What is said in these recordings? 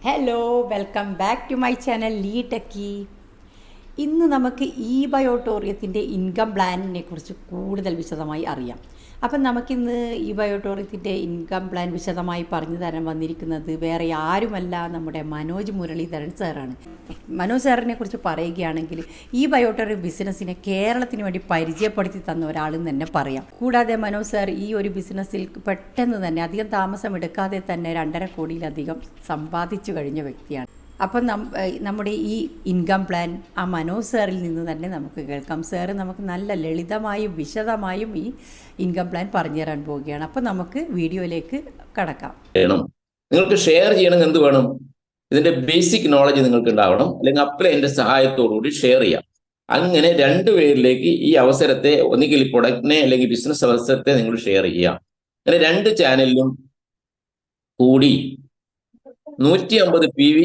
Hello, welcome back to my channel Lee techy. ഇന്ന് നമുക്ക് ഈ ബയോട്ടോറിയത്തിൻ്റെ ഇൻകം പ്ലാനിനെ കുറിച്ച് കൂടുതൽ വിശദമായി അറിയാം. അപ്പം നമുക്കിന്ന് ഈ ബയോട്ടോറിയത്തിൻ്റെ ഇൻകം പ്ലാൻ വിശദമായി പറഞ്ഞു തരാൻ വന്നിരിക്കുന്നത് വേറെ ആരുമല്ല, നമ്മുടെ മനോജ് മുരളീധരൻ സാറാണ്. മനോജ് സാറിനെ കുറിച്ച് പറയുകയാണെങ്കിൽ ഈ ബയോട്ടോറിയം ബിസിനസ്സിനെ കേരളത്തിന് വേണ്ടി പരിചയപ്പെടുത്തി തന്ന ഒരാളെന്ന് തന്നെ പറയാം. കൂടാതെ മനോജ് സാർ ഈ ഒരു ബിസിനസ്സിൽ പെട്ടെന്ന് തന്നെ അധികം താമസം എടുക്കാതെ തന്നെ 2.5 കോടിയിലധികം സമ്പാദിച്ചു കഴിഞ്ഞ വ്യക്തിയാണ്. അപ്പം നമ്മുടെ ഈ ഇൻകം പ്ലാൻ ആ മനോജ് സാറിൽ നിന്ന് തന്നെ നമുക്ക് കേൾക്കാം. സാറ് നമുക്ക് നല്ല ലളിതമായും വിശദമായും ഈ ഇൻകം പ്ലാൻ പറഞ്ഞു തരാൻ പോവുകയാണ്. അപ്പം നമുക്ക് വീഡിയോയിലേക്ക് കടക്കാം. നിങ്ങൾക്ക് ഷെയർ ചെയ്യണമെങ്കിൽ എന്ത് വേണം? ഇതിന്റെ ബേസിക് നോളജ് നിങ്ങൾക്ക് ഉണ്ടാവണം, അല്ലെങ്കിൽ അപ്ലൈൻ്റെ സഹായത്തോടുകൂടി ഷെയർ ചെയ്യാം. അങ്ങനെ 2 പേരിലേക്ക് ഈ അവസരത്തെ, ഒന്നുകിൽ പ്രൊഡക്റ്റിനെ അല്ലെങ്കിൽ ബിസിനസ് അവസരത്തെ നിങ്ങൾ ഷെയർ ചെയ്യാം. അങ്ങനെ 2 ചാനലിലും കൂടി 150 PV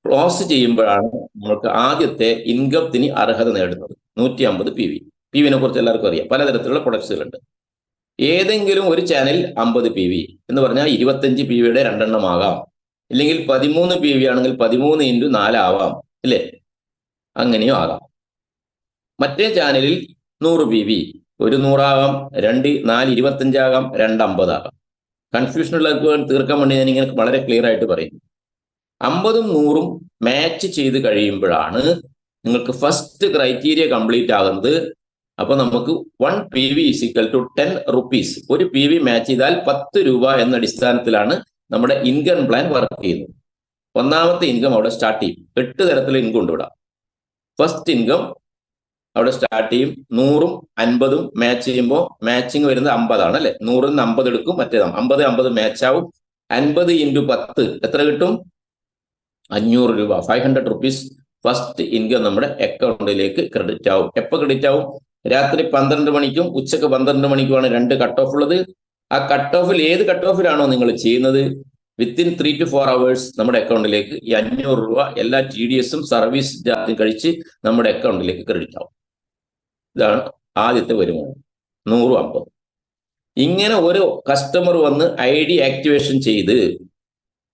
ക്ലോസ് ചെയ്യുമ്പോഴാണ് നമുക്ക് ആദ്യത്തെ ഇൻകത്തിന് അർഹത നേടുന്നത്. 150 PV കുറിച്ച് എല്ലാവർക്കും അറിയാം. പലതരത്തിലുള്ള പ്രൊഡക്ട്സുകളുണ്ട്. ഏതെങ്കിലും ഒരു ചാനൽ 50 PV എന്ന് പറഞ്ഞാൽ 25 PVയുടെ 2 എണ്ണം ആകാം, ഇല്ലെങ്കിൽ 13 PV ആണെങ്കിൽ 13 × 4 ആവാം, ഇല്ലേ? അങ്ങനെയോ ആകാം. മറ്റേ ചാനലിൽ 100 PV, ഒരു 100 ആകാം, 2, 4, 25 ആകാം, 2, 50 ആകാം. കൺഫ്യൂഷനുള്ള തീർക്കാൻ വേണ്ടി ഞാൻ ഇങ്ങനെ വളരെ ക്ലിയർ ആയിട്ട് പറയും. 50ഉം 100ഉം മാച്ച് ചെയ്ത് കഴിയുമ്പോഴാണ് നിങ്ങൾക്ക് ഫസ്റ്റ് ക്രൈറ്റീരിയ കംപ്ലീറ്റ് ആകുന്നത്. അപ്പൊ നമുക്ക് 1 PV = 10 rupees. ഒരു PV മാച്ച് ചെയ്താൽ 10 രൂപ എന്ന അടിസ്ഥാനത്തിലാണ് നമ്മുടെ ഇൻകം പ്ലാൻ വർക്ക് ചെയ്യുന്നത്. ഒന്നാമത്തെ ഇൻകം അവിടെ സ്റ്റാർട്ട് ചെയ്യും. 8 തരത്തിലുള്ള ഇൻകം ഉണ്ട് ഇവിടെ. ഫസ്റ്റ് ഇൻകം അവിടെ സ്റ്റാർട്ട് ചെയ്യും. 100ഉം 50ഉം മാച്ച് ചെയ്യുമ്പോൾ മാച്ചിങ് വരുന്നത് 50 ആണ്, അല്ലെ? 100ൽ നിന്ന് 50 എടുക്കും, മറ്റേതാണ് 50 മാച്ച് ആവും. 50 × 10 എത്ര കിട്ടും? 500 രൂപ, 500 rupees ഫസ്റ്റ് ഇൻകം നമ്മുടെ അക്കൗണ്ടിലേക്ക് ക്രെഡിറ്റ് ആവും. എപ്പോൾ ക്രെഡിറ്റ് ആവും? രാത്രി 12 മണിക്കും ഉച്ചക്ക് 12 മണിക്കുമാണ് 2 കട്ട് ഓഫ് ഉള്ളത്. ആ കട്ട് ഓഫിൽ ഏത് കട്ട് ഓഫിലാണോ നിങ്ങൾ ചെയ്യുന്നത്, വിത്തിൻ 3 to 4 hours നമ്മുടെ അക്കൗണ്ടിലേക്ക് ഈ 500 രൂപ എല്ലാ TDSഉം സർവീസ് ചാർജും കഴിച്ച് നമ്മുടെ അക്കൗണ്ടിലേക്ക് ക്രെഡിറ്റ് ആവും. ഇതാണ് ആദ്യത്തെ വരുമാനം. 100, 50. ഇങ്ങനെ ഒരു കസ്റ്റമർ വന്ന് ID ആക്ടിവേഷൻ ചെയ്ത്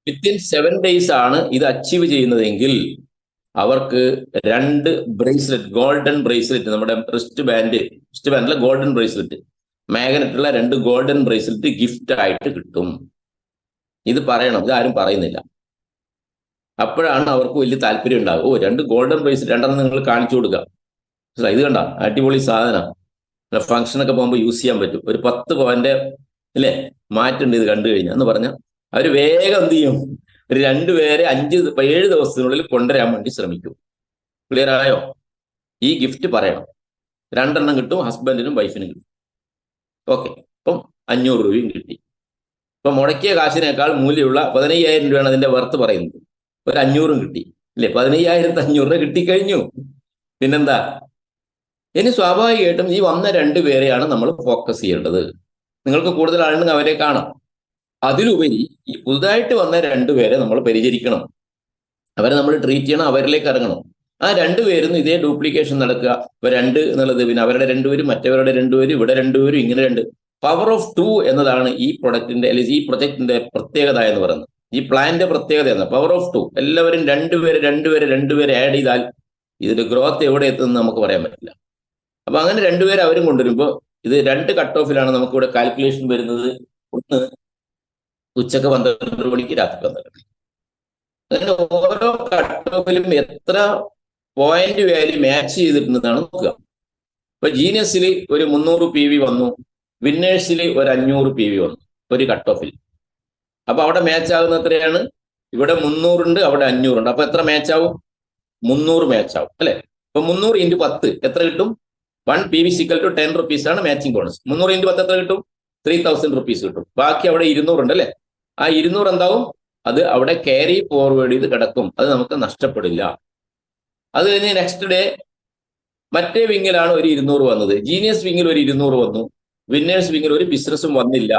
വിത്തിൻ 7 days ആണ് ഇത് അച്ചീവ് ചെയ്യുന്നതെങ്കിൽ അവർക്ക് 2 ബ്രേസ്ലെറ്റ്, ഗോൾഡൻ ബ്രേസ്ലെറ്റ്, നമ്മുടെ റിസ്റ്റ് ബാൻഡിലെ ഗോൾഡൻ ബ്രേസ്ലെറ്റ്, മാഗ്നറ്റുള്ള 2 ഗോൾഡൻ ബ്രേസ്ലെറ്റ് ഗിഫ്റ്റ് ആയിട്ട് കിട്ടും. ഇത് പറയണം, ഇതാരും പറയുന്നില്ല. അപ്പോഴാണ് അവർക്ക് വലിയ താല്പര്യം ഉണ്ടാകും. 2 ഗോൾഡൻ ബ്രേസ്ലെറ്റ് 2 നിങ്ങൾ കാണിച്ചു കൊടുക്കുക. ഇത് കണ്ട, അടിപൊളി സാധനം, ഫംഗ്ഷനൊക്കെ പോകുമ്പോൾ യൂസ് ചെയ്യാൻ പറ്റും. ഒരു 10 പവന്റെ അല്ലേ മാറ്റുണ്ട് ഇത് കണ്ടു കഴിഞ്ഞാൽ എന്ന് പറഞ്ഞാൽ അവർ വേഗം എന്ത് ചെയ്യും? ഒരു 2 പേരെ 5-7 ദിവസത്തിനുള്ളിൽ കൊണ്ടുവരാൻ വേണ്ടി ശ്രമിക്കും. ക്ലിയർ ആയോ? ഈ ഗിഫ്റ്റ് പറയണം. 2 എണ്ണം കിട്ടും, ഹസ്ബൻഡിനും വൈഫിനും കിട്ടും. ഓക്കെ, അപ്പം 500 രൂപയും കിട്ടി. ഇപ്പൊ മുടക്കിയ കാശിനേക്കാൾ മൂല്യമുള്ള 15,000 രൂപയാണ് അതിന്റെ വർത്ത് പറയുന്നത്. ഒരു 500ഉം കിട്ടി, അല്ലേ? 15,500 രൂപ കിട്ടിക്കഴിഞ്ഞു. പിന്നെന്താ? ഇനി സ്വാഭാവികമായിട്ടും ഈ വന്ന 2 പേരെയാണ് നമ്മൾ ഫോക്കസ് ചെയ്യേണ്ടത്. നിങ്ങൾക്ക് കൂടുതൽ ആളുണ്ടെങ്കിൽ അവരെ കാണാം. അതിലുപരി ഈ പുതുതായിട്ട് വന്ന 2 പേരെ നമ്മൾ പരിചരിക്കണം, അവരെ നമ്മൾ ട്രീറ്റ് ചെയ്യണം, അവരിലേക്ക് ഇറങ്ങണം. ആ 2 പേരും ഇതേ ഡ്യൂപ്ലിക്കേഷൻ നടക്കുക. ഇപ്പൊ 2 എന്നുള്ളത് പിന്നെ അവരുടെ 2 പേരും, മറ്റവരുടെ 2 പേരും, ഇവിടെ 2 പേരും, ഇങ്ങനെ 2. പവർ ഓഫ് 2 എന്നതാണ് ഈ പ്രൊഡക്റ്റിന്റെ, അല്ലെങ്കിൽ ഈ പ്രൊജക്ടിന്റെ പ്രത്യേകത എന്ന് പറയുന്നത്. ഈ പ്ലാന്റെ പ്രത്യേകത എന്ന് പവർ ഓഫ് 2. എല്ലാവരും 2 പേരെ ആഡ് ചെയ്താൽ ഇതിന്റെ ഗ്രോത്ത് എവിടെ എത്തുമെന്ന് നമുക്ക് പറയാൻ പറ്റില്ല. അപ്പൊ അങ്ങനെ 2 പേരെ അവരും കൊണ്ടുവരുമ്പോൾ ഇത് 2 കട്ട് ഓഫിലാണ് നമുക്കിവിടെ കാൽക്കുലേഷൻ വരുന്നത്. ഒന്ന് ഉച്ചക്ക് 12 മണിക്ക്, രാത്രി 12 മണിക്ക്. അങ്ങനെ ഓരോ കട്ട് ഓഫിലും എത്ര പോയിന്റ് വാല്യൂ മാച്ച് ചെയ്തിട്ടുണ്ടെന്നാണ് നോക്കുക. ഇപ്പൊ ജീനിയസിൽ ഒരു 300 PV വന്നു, വിന്നേഴ്സിൽ ഒരു 500 PV വന്നു ഒരു കട്ട് ഓഫിൽ. അപ്പൊ അവിടെ മാച്ച് ആകുന്ന എത്രയാണ്? ഇവിടെ 300 ഉണ്ട്, അവിടെ 500 ഉണ്ട്. അപ്പൊ എത്ര മാച്ച് ആവും? 300 മാച്ച് ആവും, അല്ലെ? ഇപ്പൊ 300 × 10 എത്ര കിട്ടും? 1 PV = 10 rupees ആണ് മാച്ചിങ് ബോണസ്. 300 × 10 എത്ര കിട്ടും? 3000 rupees കിട്ടും. ബാക്കി അവിടെ 200 ഉണ്ട്, അല്ലെ? ആ 200 എന്താവും? അത് അവിടെ ക്യാരി ഫോർവേഡ് ചെയ്ത് കിടക്കും. അത് നമുക്ക് നഷ്ടപ്പെടില്ല. അത് കഴിഞ്ഞ് നെക്സ്റ്റ് ഡേ മറ്റേ വിങ്ങിലാണ് ഒരു 200 വന്നത്. ജീനിയസ് വിങ്ങിൽ ഒരു 200 വന്നു, വിന്നേഴ്സ് വിങ്ങിൽ ഒരു ബിസിനസ്സും വന്നില്ല.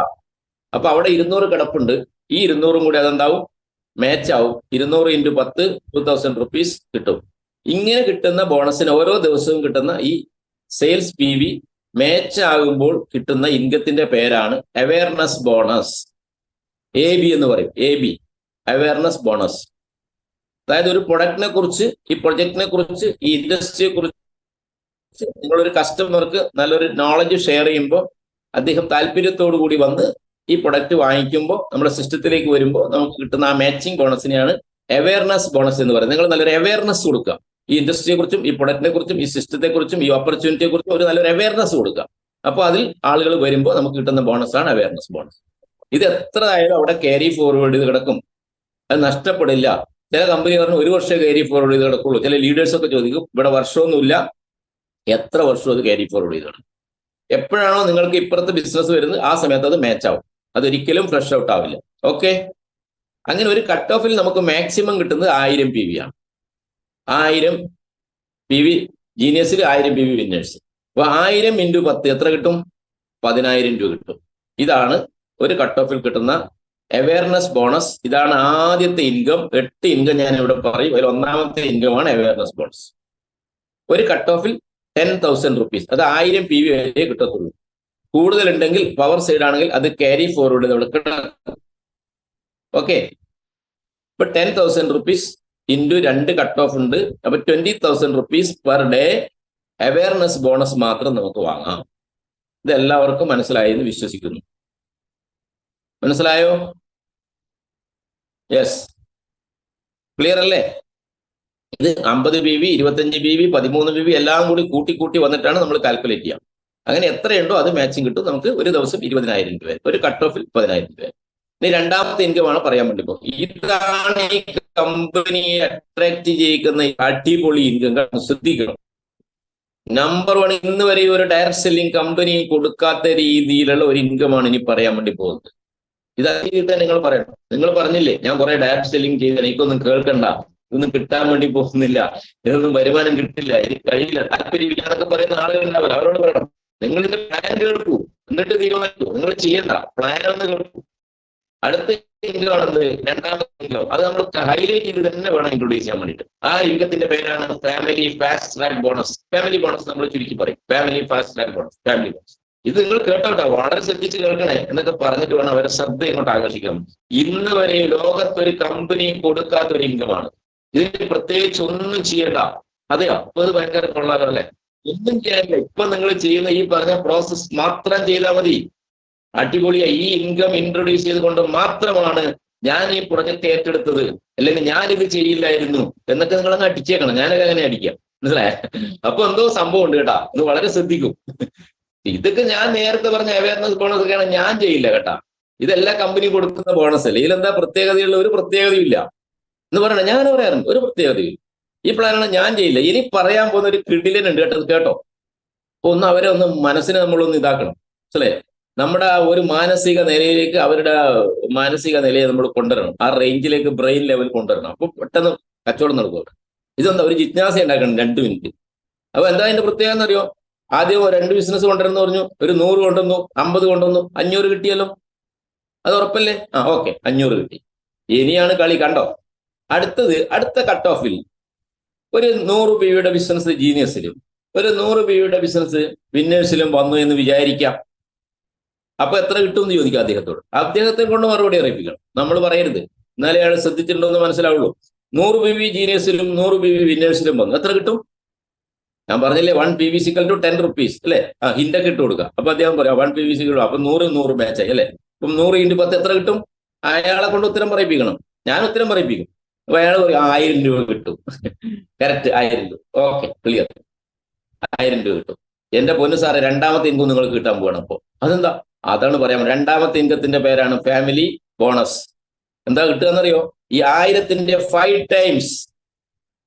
അപ്പൊ അവിടെ 200 കിടപ്പുണ്ട്. ഈ 200ഉം കൂടി അതെന്താവും? മാച്ച് ആവും. 200 × 10 2000 rupees കിട്ടും. ഇങ്ങനെ കിട്ടുന്ന ബോണസിന് ഓരോ ദിവസവും കിട്ടുന്ന ഈ സെയിൽസ് PV മാച്ച് ആകുമ്പോൾ കിട്ടുന്ന ഇൻകത്തിന്റെ പേരാണ് അവയർനെസ് ബോണസ്. AB എന്ന് പറയും. AB, awareness bonus. അതായത് ഒരു പ്രൊഡക്റ്റിനെ കുറിച്ച്, ഈ പ്രൊജക്റ്റിനെ കുറിച്ച്, ഈ ഇൻഡസ്ട്രിയെ കുറിച്ച് നിങ്ങളൊരു കസ്റ്റമർക്ക് നല്ലൊരു നോളജ് ഷെയർ ചെയ്യുമ്പോൾ അദ്ദേഹം താല്പര്യത്തോടു കൂടി വന്ന് ഈ പ്രൊഡക്റ്റ് വാങ്ങിക്കുമ്പോൾ നമ്മുടെ സിസ്റ്റത്തിലേക്ക് വരുമ്പോൾ നമുക്ക് കിട്ടുന്ന ആ മാച്ചിങ് ബോണസിനെയാണ് അവയർനെസ് ബോണസ് എന്ന് പറയുന്നത്. നിങ്ങൾ നല്ലൊരു അവയർനെസ് കൊടുക്കുക, ഈ ഇൻഡസ്ട്രിയെ കുറിച്ചും ഈ പ്രൊഡക്റ്റിനെ കുറിച്ചും ഈ സിസ്റ്റത്തെ കുറിച്ചും ഈ ഓപ്പർച്യൂണിറ്റിയെ കുറിച്ചും ഒരു നല്ലൊരു അവയർനെസ് കൊടുക്കുക. അപ്പോൾ അതിൽ ആളുകൾ വരുമ്പോൾ നമുക്ക് കിട്ടുന്ന ബോണസാണ് അവയർനെസ് ബോണസ്. ഇത് എത്ര ആയാലും അവിടെ ക്യാരി ഫോർവേഡ് ചെയ്ത് കിടക്കും, അത് നഷ്ടപ്പെടില്ല. ചില കമ്പനി പറഞ്ഞ് 1 വർഷം ക്യാരി ഫോർവേഡ് ചെയ്ത് കിടക്കുള്ളൂ. ചില ലീഡേഴ്സ് ഒക്കെ ചോദിക്കും, ഇവിടെ വർഷമൊന്നുമില്ല, എത്ര വർഷം അത് ക്യാരി ഫോർവേഡ് ചെയ്ത് കിടക്കും. എപ്പോഴാണോ നിങ്ങൾക്ക് ഇപ്പുറത്ത് ബിസിനസ് വരുന്നത് ആ സമയത്ത് അത് മാച്ച് ആവും, അതൊരിക്കലും ഫ്രഷ് ഔട്ട് ആവില്ല. ഓക്കെ, അങ്ങനെ ഒരു കട്ട് ഓഫിൽ നമുക്ക് മാക്സിമം കിട്ടുന്നത് 1000 PV ആണ്. 1000 PV ജീനിയസിൽ, 1000 PV വിന്നേഴ്സ്. അപ്പൊ 1000 × 10 എത്ര കിട്ടും? 10000 രൂപ കിട്ടും. ഇതാണ് ഒരു കട്ട് ഓഫിൽ കിട്ടുന്ന അവയർനെസ് ബോണസ്. ഇതാണ് ആദ്യത്തെ ഇൻകം. 8 ഇൻകം ഞാൻ ഇവിടെ പറയും, അതിൽ ഒന്നാമത്തെ ഇൻകമാണ് അവയർനെസ് ബോണസ്. ഒരു കട്ട് ഓഫിൽ 10,000 rupees, അത് 1000 PV വരെ കിട്ടത്തുള്ളൂ. കൂടുതലുണ്ടെങ്കിൽ പവർ സൈഡ് ആണെങ്കിൽ അത് ക്യാരി ഫോർവേഡ് കിടക്കും. ഓക്കെ, ഇപ്പൊ 10,000 rupees ഇൻറ്റു 2 കട്ട് ഓഫ് ഉണ്ട്. അപ്പൊ 20,000 rupees per day awareness bonus മാത്രം നമുക്ക് വാങ്ങാം. ഇത് എല്ലാവർക്കും മനസ്സിലായി എന്ന് വിശ്വസിക്കുന്നു. മനസ്സിലായോ? യെസ്, ക്ലിയർ അല്ലേ? ഇത് 50 PV, 25 PV, 13 PV എല്ലാം കൂടി കൂട്ടി വന്നിട്ടാണ് നമ്മൾ കാൽക്കുലേറ്റ് ചെയ്യാം. അങ്ങനെ എത്രയുണ്ടോ അത് മാച്ചിങ് കിട്ടും. നമുക്ക് ഒരു ദിവസം 20,000 രൂപ, ഒരു കട്ട് ഓഫിൽ 10,000 രൂപ. ഇനി രണ്ടാമത്തെ ഇൻകമാണ് പറയാൻ വേണ്ടി പോകും. ഇതാണ് ഈ കമ്പനിയെ അട്രാക്ട് ചെയ്യിക്കുന്ന അടിപൊളി ഇൻകം. ശ്രദ്ധിക്കണം. നമ്പർ 1, ഇന്ന് വരെ ഒരു ഡയറക്ട് സെല്ലിംഗ് കമ്പനി കൊടുക്കാത്ത രീതിയിലുള്ള ഒരു ഇൻകമാണ് ഇനി പറയാൻ വേണ്ടി പോകുന്നത്. ഇതായിട്ട് നിങ്ങൾ പറയണം. നിങ്ങൾ പറഞ്ഞില്ലേ, ഞാൻ കുറെ ഡയറക്ട് സെല്ലിംഗ് ചെയ്ത, എനിക്കൊന്നും കേൾക്കണ്ട, ഇതൊന്നും കിട്ടാൻ വേണ്ടി പോകുന്നില്ല, ഇതൊന്നും വരുമാനം കിട്ടില്ല, എനിക്ക് കഴിയില്ല, താല്പര്യമില്ല എന്നൊക്കെ പറയുന്ന ആളുകളുണ്ടാവില്ല. അവരോട് പറയണം, നിങ്ങൾ ഇതിന്റെ പ്ലാൻ കേൾക്കൂ, എന്നിട്ട് തീരുമാനിക്കൂ. നിങ്ങൾ ചെയ്യണ്ട, പ്ലാൻ ഒന്ന് കേൾക്കൂ. അടുത്ത ഇൻകമാണെന്ത്? രണ്ടാമത്തെ ഇൻകം. അത് നമ്മൾ ഹൈലൈറ്റ് ചെയ്ത് തന്നെ വേണം ഇൻട്രൊഡ്യൂസ് ചെയ്യാൻ വേണ്ടിയിട്ട്. ആ ഇൻകത്തിന്റെ പേരാണ് family fast track bonus. Family bonus നമ്മൾ ചുരുക്കി പറയും, family fast track bonus, family bonus. ഇത് നിങ്ങൾ കേട്ടോട്ടോ, വളരെ ശ്രദ്ധിച്ച് കേൾക്കണേ എന്നൊക്കെ പറഞ്ഞിട്ട് വേണം അവരെ ശ്രദ്ധ ഇങ്ങോട്ട് ആകർഷിക്കണം. ഇന്ന് വരെ ലോകത്തൊരു കമ്പനി കൊടുക്കാത്ത ഒരു ഇൻകമാണ്. ഇതിന് പ്രത്യേകിച്ച് ഒന്നും ചെയ്യണ്ട. അതെയോ? അപ്പൊ അത് ഭയങ്കര കൊള്ളാലോ അല്ലെ? ഒന്നും ചെയ്യാനില്ല. ഇപ്പൊ നിങ്ങൾ ചെയ്യുന്ന ഈ പറഞ്ഞ പ്രോസസ് മാത്രം ചെയ്താൽ മതി. അടിപൊളിയായി. ഈ ഇൻകം ഇൻട്രൊഡ്യൂസ് ചെയ്തുകൊണ്ട് മാത്രമാണ് ഞാൻ ഈ പ്രൊജക്ട് ഏറ്റെടുത്തത്, അല്ലെങ്കിൽ ഞാനിത് ചെയ്യില്ലായിരുന്നു എന്നൊക്കെ നിങ്ങളങ്ങ് അടിച്ചേക്കണം. ഞാനൊക്കെ അങ്ങനെ അടിക്കാം, മനസ്സിലായ? അപ്പൊ എന്തോ സംഭവം ഉണ്ട് കേട്ടാ, ഇത് വളരെ ശ്രദ്ധിക്കും. ഇതൊക്കെ ഞാൻ നേരത്തെ പറഞ്ഞ അവയർനെസ് ബോണസ് ഒക്കെയാണ്, ഞാൻ ചെയ്യില്ല കേട്ടാ. ഇതെല്ലാം കമ്പനി കൊടുക്കുന്ന ബോണസ് അല്ലേ. ഇതിലെന്താ പ്രത്യേകതയുള്ള? ഒരു പ്രത്യേകതയും ഇല്ല എന്ന് പറയണ. ഞാൻ പറയാറുണ്ട്, ഒരു പ്രത്യേകതയും. ഈ പ്ലാനാണ്, ഞാൻ ചെയ്യില്ല. ഇനി പറയാൻ പോകുന്ന ഒരു കിടിലനുണ്ട് കേട്ടോ. ഒന്ന് അവരെ ഒന്ന് മനസ്സിനെ നമ്മളൊന്ന് ഇതാക്കണം, മനസ്സിലേ? നമ്മുടെ ഒരു മാനസിക നിലയിലേക്ക്, അവരുടെ മാനസിക നിലയെ നമ്മൾ കൊണ്ടുവരണം. ആ റേഞ്ചിലേക്ക് ബ്രെയിൻ ലെവൽ കൊണ്ടുവരണം. അപ്പൊ പെട്ടെന്ന് കച്ചവടം നടക്കും. ഇതെന്താ, ഒരു ജിജ്ഞാസ ഉണ്ടാക്കണം 2 മിനിറ്റ്. അപ്പൊ എന്താ അതിന്റെ പ്രത്യേകത എന്നറിയോ? ആദ്യം 2 ബിസിനസ് കൊണ്ടുവരുന്നു പറഞ്ഞു, ഒരു 100 കൊണ്ടുവന്നു, 50 കൊണ്ടുവന്നു, 500 കിട്ടിയല്ലോ. അത് ഉറപ്പല്ലേ? ഓക്കെ, 500 കിട്ടി. ഇനിയാണ് കളി, കണ്ടോ? അടുത്ത കട്ട് ഓഫിൽ ഒരു 100 PVയുടെ ബിസിനസ് ജീനിയസിലും ഒരു 100 PVയുടെ ബിസിനസ് വിന്നേഴ്സിലും വന്നു എന്ന് വിചാരിക്കാം. അപ്പൊ എത്ര കിട്ടും എന്ന് ചോദിക്കാം അദ്ദേഹത്തോട്. അദ്ദേഹത്തെ കൊണ്ട് മറുപടി അറിയിപ്പിക്കണം. നമ്മൾ പറയരുത്, എന്നാലേ അയാൾ ശ്രദ്ധിച്ചിട്ടുണ്ടോ എന്ന് മനസ്സിലാവുള്ളൂ. 100 PV ജീനിയസിലും 100 PV വിന്നേഴ്സിലും വന്നു, എത്ര കിട്ടും? ഞാൻ പറഞ്ഞില്ലേ, 1 PV = 10 rupees അല്ലെ? ഹിന്റൊക്കെ ഇട്ട് കൊടുക്കുക. അപ്പൊ അദ്ദേഹം പറയാം 1 PV = അപ്പൊ 100 ബാച്ചായി അല്ലെ? അപ്പം 100 × 10 എത്ര കിട്ടും? അയാളെ കൊണ്ട് ഉത്തരം പറയിപ്പിക്കണം. ഞാൻ ഉത്തരം പറയിപ്പിക്കും. അപ്പൊ അയാൾ 1000 രൂപ കിട്ടും. കറക്റ്റ്, 1000 രൂപ. Okay, clear. 1000 രൂപ കിട്ടും. എന്റെ പൊന്നു സാറെ, രണ്ടാമത്തെ ഇൻകം നിങ്ങൾക്ക് കിട്ടാൻ പോകണം. അപ്പോ അതെന്താ? അതാണ് പറയാൻ. രണ്ടാമത്തെ ഇൻകത്തിന്റെ പേരാണ് ഫാമിലി ബോണസ്. എന്താ കിട്ടുക എന്നറിയോ? ഈ 1000ന്റെ 5 times,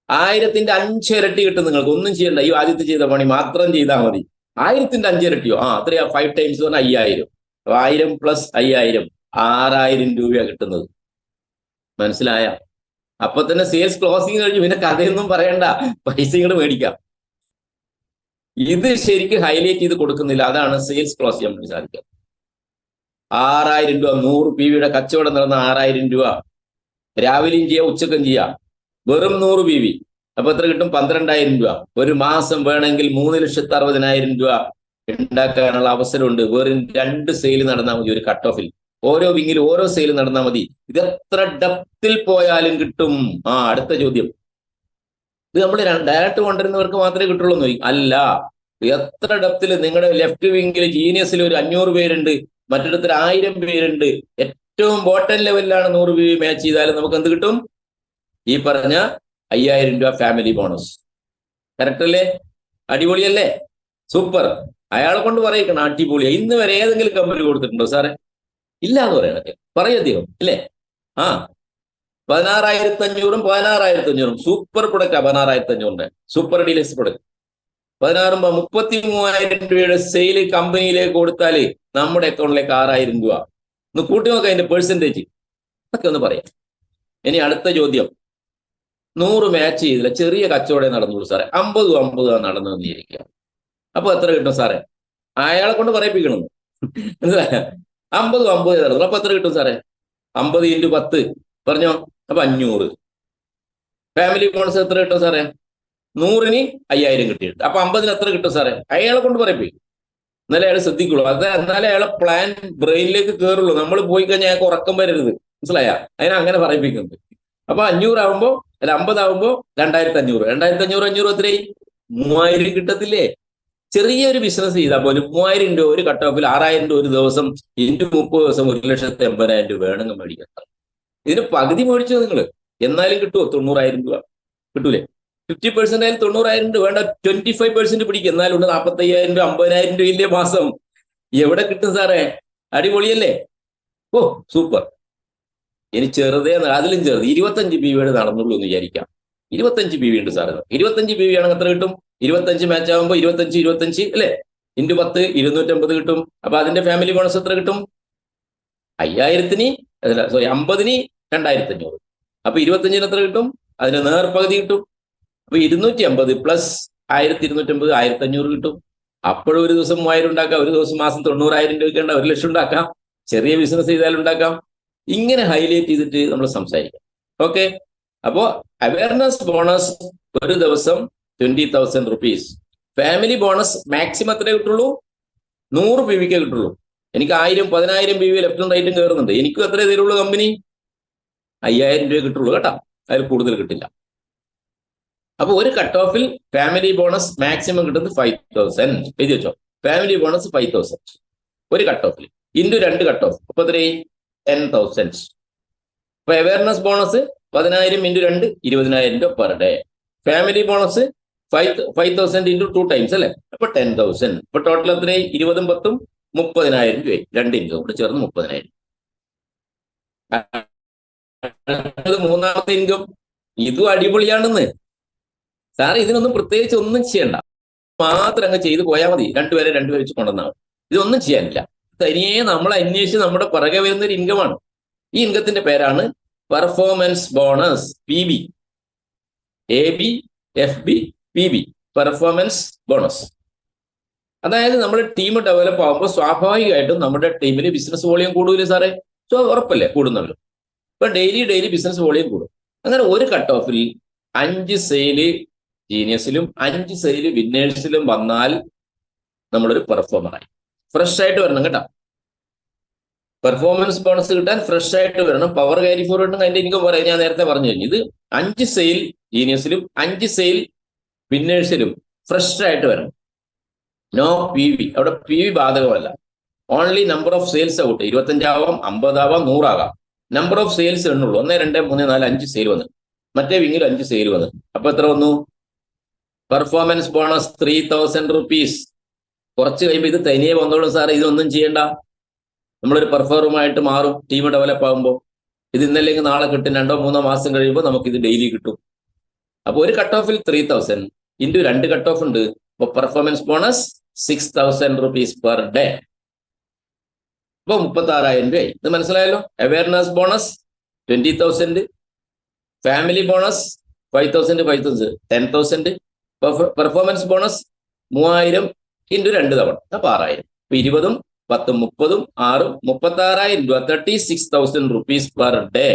1000ന്റെ 5 ഇരട്ടി കിട്ടും. നിങ്ങൾക്ക് ഒന്നും ചെയ്യണ്ട, ഈ ആദ്യത്തെ ചെയ്ത പണി മാത്രം ചെയ്താൽ മതി. 1000ന്റെ 5 ഇരട്ടിയോ? അത്രയാ. 5 times പറഞ്ഞാൽ 5000. 1000 + 5000, 6000 രൂപയാണ് കിട്ടുന്നത്. മനസ്സിലായ? അപ്പൊ തന്നെ സെയിൽസ് ക്ലോസിങ് കഴിഞ്ഞു. പിന്നെ കഥയൊന്നും പറയണ്ട, പൈസ ഇങ്ങോട്ട് മേടിക്കാം. ഇത് ശരിക്കും ഹൈലൈറ്റ് ചെയ്ത് കൊടുക്കുന്നില്ല. അതാണ് സെയിൽസ് ക്ലോസ് ചെയ്യാൻ വേണ്ടി സാധിക്കുക. 6000 രൂപ 100 PVയുടെ കച്ചവടം നടന്ന 6000 രൂപ രാവിലെയും ചെയ്യാം, ഉച്ചക്കും ചെയ്യാം. വെറും 100 PV. അപ്പൊ എത്ര കിട്ടും? 12,000 രൂപ. ഒരു മാസം വേണമെങ്കിൽ 3,60,000 രൂപ ഉണ്ടാക്കാനുള്ള അവസരമുണ്ട്. വെറും 2 സെയിൽ നടന്നാൽ മതി ഒരു കട്ട് ഓഫിൽ. ഓരോ വിങ്ങിലും ഓരോ സെയിൽ നടന്നാൽ മതി. ഇത് എത്ര ഡെപ്തിൽ പോയാലും കിട്ടും. അടുത്ത ചോദ്യം, ഇത് നമ്മൾ ഡയറക്റ്റ് കൊണ്ടുവരുന്നവർക്ക് മാത്രമേ കിട്ടുള്ളൂ എന്ന് ചോദിക്കും. അല്ല, എത്ര ഡെപ്തിൽ നിങ്ങളുടെ ലെഫ്റ്റ് വിങ്ങിൽ ജീനിയസിൽ ഒരു 500 പേരുണ്ട്, മറ്റിടത്തിൽ 1000 പേരുണ്ട്, ഏറ്റവും ബോട്ടം ലെവലിലാണ് 100 PV മാച്ച് ചെയ്താലും നമുക്ക് എന്ത് കിട്ടും? ഈ പറഞ്ഞ 5000 രൂപ ഫാമിലി ബോണസ്. കറക്റ്റ് അല്ലേ? അടിപൊളിയല്ലേ? സൂപ്പർ. അയാളെ കൊണ്ട് പറയിക്കണം അടിപൊളിയാ. ഇന്ന് വരെ ഏതെങ്കിലും കമ്പനി കൊടുത്തിട്ടുണ്ടോ സാറേ? ഇല്ല എന്ന് പറയണത് പറയധികം ഇല്ലേ? 16,500 16,500 സൂപ്പർ പ്രൊഡക്റ്റാ. 16,500 super deluxe product. 16 33,000 രൂപയുടെ സെയിൽ കമ്പനിയിലേക്ക് കൊടുത്താല് നമ്മുടെ അക്കൗണ്ടിലേക്ക് 6,000 രൂപ. ഒന്ന് കൂട്ടി നോക്കാം അതിന്റെ പെർസെൻറ്റേജ് ഒക്കെ ഒന്ന് പറയാം. ഇനി അടുത്ത ചോദ്യം, 100 മാച്ച് ചെയ്തില്ല, ചെറിയ കച്ചവടം നടന്നുള്ളൂ സാറേ, 50 നടന്നു ഇരിക്കുക. അപ്പൊ എത്ര കിട്ടും സാറേ? അയാളെ കൊണ്ട് പറയിപ്പിക്കണം. മനസ്സിലായ? 50 നടന്നു. അപ്പൊ എത്ര കിട്ടും സാറേ? 50 × 10 പറഞ്ഞോ. അപ്പൊ 500. ഫാമിലി ബോണസ് എത്ര കിട്ടും സാറേ? 100-ന് 5000 കിട്ടിയിട്ട്. അപ്പൊ 50-ന് എത്ര കിട്ടും സാറേ? അയാളെ കൊണ്ട് പറയിപ്പിക്കും. എന്നാലേ അയാൾ ശ്രദ്ധിക്കുള്ളൂ. എന്നാലേ അയാളെ പ്ലാൻ ബ്രെയിനിലേക്ക് കയറുള്ളൂ. നമ്മൾ പോയി കഴിഞ്ഞാൽ അയാൾക്ക് ഉറക്കം വരരുത്. മനസ്സിലായ? അങ്ങനെ പറയിപ്പിക്കുന്നത്. അപ്പൊ 500 ആവുമ്പോ, അല്ല 50 ആവുമ്പോ 2,500. 2,500 എത്രയായി? 3000 കിട്ടത്തില്ലേ? ചെറിയൊരു ബിസിനസ് ചെയ്താൽ പോലും 3000 രൂപ ഒരു കട്ട് ഓഫിൽ 6,000 രൂപ ഒരു ദിവസം × 30 ദിവസം 1,80,000 രൂപ വേണമെങ്കിൽ മേടിക്കാം. ഇതിന് പകുതി മേടിച്ചോ നിങ്ങൾ, എന്നാലും കിട്ടുമോ? 90,000 രൂപ കിട്ടൂലേ? 50% ആയാലും 90,000 രൂപ വേണ്ട, 25% പിടിക്കും, എന്നാലും ഉണ്ട് 45,000 രൂപ 50,000 രൂപയില്ലേ മാസം. എവിടെ കിട്ടും സാറേ? അടിപൊളിയല്ലേ? സൂപ്പർ. ഇനി ചെറുതേ, അതിലും ചെറുത് 25 PV നടന്നുള്ളൂ എന്ന് വിചാരിക്കാം. 25 PV ഉണ്ട് സാറേ. 25 PV ആണെങ്കിൽ എത്ര കിട്ടും? 25 മാച്ച് ആകുമ്പോൾ 25 അല്ലേ? × 10 250 കിട്ടും. അപ്പൊ അതിന്റെ ഫാമിലി ബോണസ് എത്ര കിട്ടും? 5000-ന് 50-ന് 2,500. അപ്പൊ 25-ന് എത്ര കിട്ടും? അതിന് നേർപകുതി കിട്ടും. അപ്പൊ 250 പ്ലസ് 1,250 1,500 കിട്ടും. അപ്പോഴും ഒരു ദിവസം 3000 ഉണ്ടാക്കാം, ഒരു ദിവസം മാസം 90,000 രൂപയ്ക്ക് 1 ലക്ഷം ഉണ്ടാക്കാം. ചെറിയ ബിസിനസ് ചെയ്താലും ഉണ്ടാക്കാം. ഇങ്ങനെ ഹൈലൈറ്റ് ചെയ്തിട്ട് നമ്മൾ സംസാരിക്കാം. ഓക്കെ. അപ്പോ അവയർനെസ് ബോണസ് ഒരു ദിവസം 20,000 rupees. ഫാമിലി ബോണസ് മാക്സിമം എത്രേ കിട്ടുള്ളൂ? 100 PV കിട്ടുള്ളൂ. എനിക്ക് 1000 10,000 PV ലെഫ്റ്റും റൈറ്റും കയറുന്നുണ്ട്. എനിക്കും എത്രേ തരുള്ളൂ കമ്പനി? 5,000 രൂപ കിട്ടുള്ളൂ കേട്ടോ, അതിൽ കൂടുതൽ കിട്ടില്ല. അപ്പൊ ഒരു കട്ട് ഓഫിൽ ഫാമിലി ബോണസ് മാക്സിമം കിട്ടുന്നത് 5,000. എഴുതി വെച്ചോ. ഫാമിലി ബോണസ് 5,000 ഒരു കട്ട് ഓഫിൽ × 2 കട്ട് ഓഫ്. അപ്പൊ എത്രയായി? 10,000. അപ്പൊ അവയർനെസ് ബോണസ് 10,000 × 2 20,000 രൂപ per day. Family bonus 5,000 × 2 times അല്ലേ? അപ്പൊ 10,000. ഇപ്പൊ ടോട്ടൽ എത്രയായി? 20 × 10 30,000 രൂപയായി. 2 ഇൻകം കൂടെ ചേർന്ന് 30,000. മൂന്നാമത്തെ ഇൻകം. ഇതും അടിപൊളിയാണെന്ന് സാറ്. ഇതിനൊന്നും പ്രത്യേകിച്ച് ഒന്നും ചെയ്യണ്ട, മാത്രം അങ്ങ് ചെയ്ത് പോയാൽ മതി. രണ്ടുപേരെ വെച്ച് കൊണ്ടുവന്നാൽ ഇതൊന്നും ചെയ്യാനില്ല. തനിയെ നമ്മളെ അന്വേഷിച്ച് നമ്മുടെ പുറകെ വരുന്ന ഒരു ഇൻകമാണ്. ഈ ഇൻകത്തിന്റെ പേരാണ് performance bonus, PB. AB, FB, PB, performance bonus. അതായത് നമ്മുടെ ടീം ഡെവലപ്പ് ആകുമ്പോൾ സ്വാഭാവികമായിട്ടും നമ്മുടെ ടീമിൽ ബിസിനസ് വോളിയം കൂടുതൽ സാറേ. ഉറപ്പല്ലേ? കൂടുന്നല്ലോ. ഇപ്പൊ ഡെയിലി ബിസിനസ് വോളിയം കൂടും. അങ്ങനെ ഒരു കട്ട് ഓഫിൽ 5 സെയില് ജീനിയസിലും 5 സെയില് വിന്നേഴ്സിലും വന്നാൽ നമ്മളൊരു പെർഫോമറായി. ഫ്രഷ് ആയിട്ട് വരണം കേട്ടോ. പെർഫോമൻസ് ബോണസ് കിട്ടാൻ ഫ്രഷ് ആയിട്ട് വരണം. പവർ ക്യാരി ഫോർവേഡ് അതിന്റെ ഇൻകം പറയാം, ഞാൻ നേരത്തെ പറഞ്ഞു കഴിഞ്ഞു. ഇത് 5 സെയിൽ ജീനിയസിലും 5 സെയിൽ വിന്നേഴ്സിലും ഫ്രഷ് ആയിട്ട് വരണം. No PV. അവിടെ PV ബാധകമല്ല. Only number of sales out. 25 ആവാം, 50 ആവാം, 100 ആകാം. നമ്പർ ഓഫ് സെയിൽസ് എണ്ണുള്ളൂ. 1 2 3 4 5 സെയിൽ വന്നു. മറ്റേ വിങ്ങിൽ 5 സെയിൽ വന്നു. അപ്പൊ എത്ര വന്നു? Performance bonus 3,000 rupees. കുറച്ച് കഴിയുമ്പോൾ ഇത് തനിയെ വന്നോളൂ സാറേ. ഇതൊന്നും ചെയ്യണ്ട. നമ്മളൊരു പെർഫോമറുമായിട്ട് മാറും ടീം ഡെവലപ്പ് ആകുമ്പോൾ. ഇത് ഇന്നല്ലെങ്കിൽ നാളെ കിട്ടും. 2 3 മാസം കഴിയുമ്പോൾ നമുക്കിത് ഡെയിലി കിട്ടും. അപ്പോൾ ഒരു കട്ട് ഓഫിൽ 3,000 × 2 കട്ട് ഓഫ് ഉണ്ട്. അപ്പോൾ performance bonus 6,000 rupees per day. അപ്പോൾ 36,000 രൂപയായി. ഇത് മനസ്സിലായല്ലോ. Awareness bonus 20,000, family bonus 5,000 10,000, performance bonus 3,000 × 2 തവണ. അപ്പൊ 6,000. 20 10 30 6 36,000 രൂപ, 36,000 rupees പെർ ഡേ.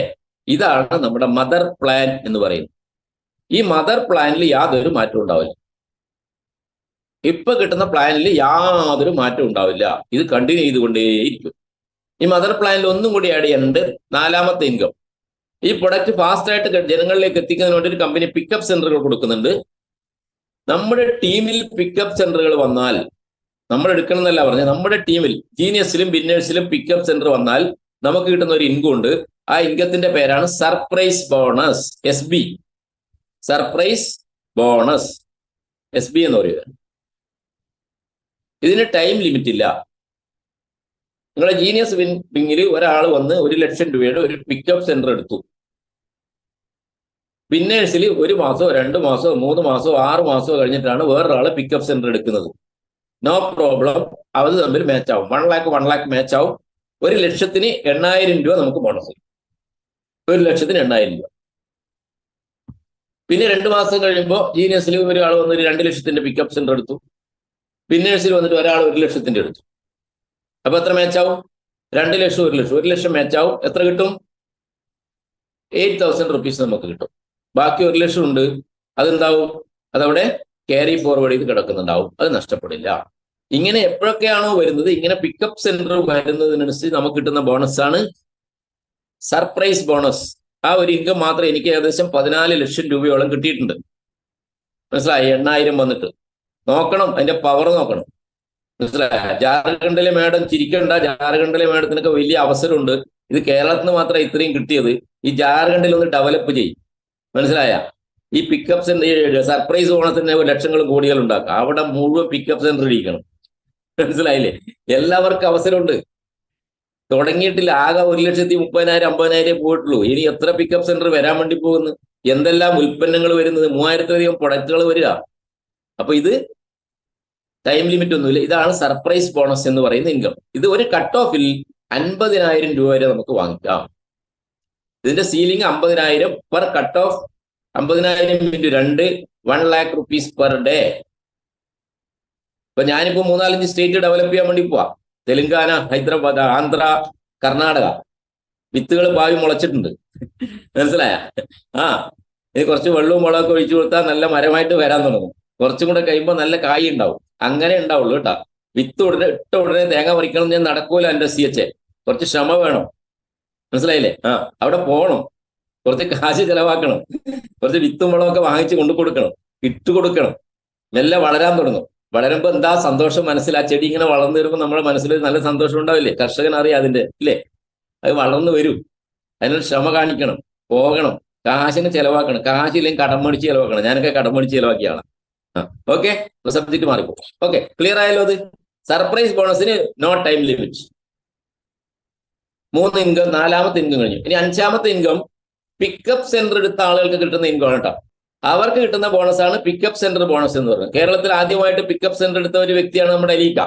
ഇതാണ് നമ്മുടെ മദർ പ്ലാൻ എന്ന് പറയുന്നത്. ഈ മദർ പ്ലാനിൽ യാതൊരു മാറ്റവും ഉണ്ടാവില്ല. ഇപ്പൊ കിട്ടുന്ന പ്ലാനിൽ യാതൊരു മാറ്റവും ഉണ്ടാവില്ല. ഇത് കണ്ടിന്യൂ ചെയ്തുകൊണ്ടേയിരിക്കും. ഈ മദർ പ്ലാനിൽ ഒന്നും കൂടി ആഡ് ചെയ്യാനുണ്ട്, 4ാമത്തെ ഇൻകം. ഈ പ്രൊഡക്റ്റ് ഫാസ്റ്റായിട്ട് ജനങ്ങളിലേക്ക് എത്തിക്കുന്നതിന് വേണ്ടി ഒരു കമ്പനി പിക്കപ്പ് സെന്ററുകൾ കൊടുക്കുന്നുണ്ട്. നമ്മുടെ ടീമിൽ പിക്കപ്പ് സെന്ററുകൾ വന്നാൽ, നമ്മൾ എടുക്കണം എന്നല്ല പറഞ്ഞത്, നമ്മുടെ ടീമിൽ ജീനിയസിലും ബിന്നേഴ്സിലും പിക്കപ്പ് സെന്റർ വന്നാൽ നമുക്ക് കിട്ടുന്ന ഒരു ഇൻകം ഉണ്ട്. ആ ഇൻകത്തിന്റെ പേരാണ് surprise bonus, SB. Surprise bonus, SB എന്ന് പറയുക. ഇതിന് ടൈം ലിമിറ്റ് ഇല്ല. നിങ്ങളുടെ ജീനിയസ് വിങ്ങിൽ ഒരാൾ വന്ന് 1 ലക്ഷം രൂപയുടെ ഒരു പിക്കപ്പ് സെന്റർ എടുത്തു. ബിന്നേഴ്സിൽ 1 മാസമോ 2 മാസമോ 3 മാസമോ 6 മാസമോ കഴിഞ്ഞിട്ടാണ് വേറൊരാൾ പിക്കപ്പ് സെന്റർ എടുക്കുന്നത്. നോ പ്രോബ്ലം, അവർ തമ്മിൽ മാച്ച് ആവും. 1 ലാക്ക് മാച്ച് ആവും. 1 ലക്ഷത്തിന് 8,000 രൂപ നമുക്ക് ബോണസ്. 1 ലക്ഷത്തിന് 8,000 രൂപ. പിന്നെ 2 മാസം കഴിയുമ്പോൾ ജീനിയസിൽ ഒരാൾ വന്ന് 2 ലക്ഷത്തിന്റെ പിക്കപ്പ് സെന്റർ എടുത്തു. ബിന്നേഴ്സിൽ വന്നിട്ട് ഒരാൾ 1 ലക്ഷത്തിന്റെ എടുത്തു. അപ്പൊ എത്ര മാച്ച് ആവും? 2 ലക്ഷം 1 ലക്ഷം. 1 ലക്ഷം മാച്ച് ആവും. എത്ര കിട്ടും? 8,000 റുപ്പീസ് നമുക്ക് കിട്ടും. ബാക്കി 1 ലക്ഷം ഉണ്ട്, അതെന്താവും? അതവിടെ ക്യാരി ഫോർവേഡ് ചെയ്ത് കിടക്കുന്നുണ്ടാവും, അത് നഷ്ടപ്പെടില്ല. ഇങ്ങനെ എപ്പോഴൊക്കെയാണോ വരുന്നത്, ഇങ്ങനെ പിക്കപ്പ് സെന്റർ വരുന്നതിനനുസരിച്ച് നമുക്ക് കിട്ടുന്ന ബോണസാണ് സർപ്രൈസ് ബോണസ്. ആ ഒരു ഇൻകം മാത്രം എനിക്ക് ഏകദേശം 14 ലക്ഷം രൂപയോളം കിട്ടിയിട്ടുണ്ട്. മനസ്സിലായി? 8,000 വന്നിട്ട് നോക്കണം, അതിന്റെ പവർ നോക്കണം. മനസ്സിലായ? ജാർഖണ്ഡിലെ മേഡം ചിരിക്കണ്ട, ജാർഖണ്ഡിലെ മേഡത്തിനൊക്കെ വലിയ അവസരമുണ്ട്. ഇത് കേരളത്തിൽ നിന്ന് മാത്രം ഇത്രയും കിട്ടിയത്. ഈ ജാർഖണ്ഡിൽ ഒന്ന് ഡെവലപ്പ് ചെയ്യും. മനസ്സിലായ? ഈ പിക്കപ്പ് സെന്റർ സർപ്രൈസ് ബോണസിന് ലക്ഷങ്ങളും കോടികൾ ഉണ്ടാക്കാം. അവിടെ മുഴുവൻ പിക്കപ്പ് സെന്റർ ഇരിക്കണം. മനസ്സിലായില്ലേ? എല്ലാവർക്കും അവസരമുണ്ട്. തുടങ്ങിയിട്ടില്ല, ആകെ 1,30,000 50,000 പോയിട്ടുള്ളൂ. ഇനി എത്ര പിക്കപ്പ് സെന്റർ വരാൻ വേണ്ടി പോകുന്നു? എന്തെല്ലാം ഉൽപ്പന്നങ്ങൾ വരുന്നത്? 3,000-ലധികം പ്രൊഡക്റ്റുകൾ വരിക. അപ്പൊ ഇത് ടൈം ലിമിറ്റ് ഒന്നുമില്ല. ഇതാണ് സർപ്രൈസ് ബോണസ് എന്ന് പറയുന്ന ഇൻകം. ഇത് ഒരു കട്ട് ഓഫിൽ 50,000 രൂപ വരെ നമുക്ക് വാങ്ങിക്കാം. ഇതിന്റെ ceiling 50,000 per cut off. 50,000 × 2 1 lakh rupees per day. ഇപ്പൊ ഞാനിപ്പോ 3-4 സ്റ്റേറ്റ് ഡെവലപ്പ് ചെയ്യാൻ വേണ്ടി പോവാ. തെലുങ്കാന, ഹൈദരാബാദ്, ആന്ധ്ര, കർണാടക. വിത്തുകൾ പാവി മുളച്ചിട്ടുണ്ട്. മനസ്സിലായ? ഇത് കുറച്ച് വെള്ളവും മുളകൊക്കെ ഒഴിച്ചു കൊടുത്താൽ നല്ല മരമായിട്ട് വരാൻ തുടങ്ങും. കുറച്ചും കൂടെ കഴിയുമ്പോൾ നല്ല കായ് ഉണ്ടാവും. അങ്ങനെ ഉണ്ടാവുള്ളൂ കേട്ടാ. വിത്ത് ഇട്ട ഉടനെ തേങ്ങ പറിക്കണം ഞാൻ നടക്കൂല. എൻ്റെ CH കുറച്ച് ക്ഷമ വേണം. മനസ്സിലായില്ലേ? അവിടെ പോകണം, കുറച്ച് കാശ് ചെലവാക്കണം, കുറച്ച് വിത്തും വളമൊക്കെ വാങ്ങിച്ച് കൊണ്ടു കൊടുക്കണം, ഇട്ട് കൊടുക്കണം. മെല്ലെ വളരാൻ തുടങ്ങും. വളരുമ്പോൾ എന്താ സന്തോഷം മനസ്സിൽ. ആ ചെടി ഇങ്ങനെ വളർന്നു വരുമ്പോൾ നമ്മുടെ മനസ്സിൽ നല്ല സന്തോഷം ഉണ്ടാവില്ലേ? കർഷകൻ അറിയാം അതിന്റെ, ഇല്ലേ? അത് വളർന്നു വരും. അതിനൊരു ക്ഷമ കാണിക്കണം, പോകണം, കാശിന് ചെലവാക്കണം. കാശില്ലെങ്കിൽ കടം മേടിച്ച് ചെലവാക്കണം. ഞാനൊക്കെ കടം മേടിച്ച് ചെലവാക്കിയാണ്. ഓക്കെ, സബ്ജക്ട് മാറിപ്പോ. ഓക്കെ, ക്ലിയർ ആയല്ലോ? അത് സർപ്രൈസ് ബോണസിന് നോ ടൈം ലിമിറ്റ്. 3 ഇൻകം, 4ാമത്തെ ഇൻകം കഴിഞ്ഞു. ഇനി 5ാമത്തെ ഇൻകം പിക്കപ്പ് സെന്റർ എടുത്ത ആളുകൾക്ക് കിട്ടുന്ന ഇൻകം ആണ് കേട്ടോ. അവർക്ക് കിട്ടുന്ന ബോണസാണ് പിക്കപ്പ് സെന്റർ ബോണസ് എന്ന് പറയുന്നത്. കേരളത്തിൽ ആദ്യമായിട്ട് പിക്കപ്പ് സെന്റർ എടുത്ത ഒരു വ്യക്തിയാണ് നമ്മുടെ അലീക്ക,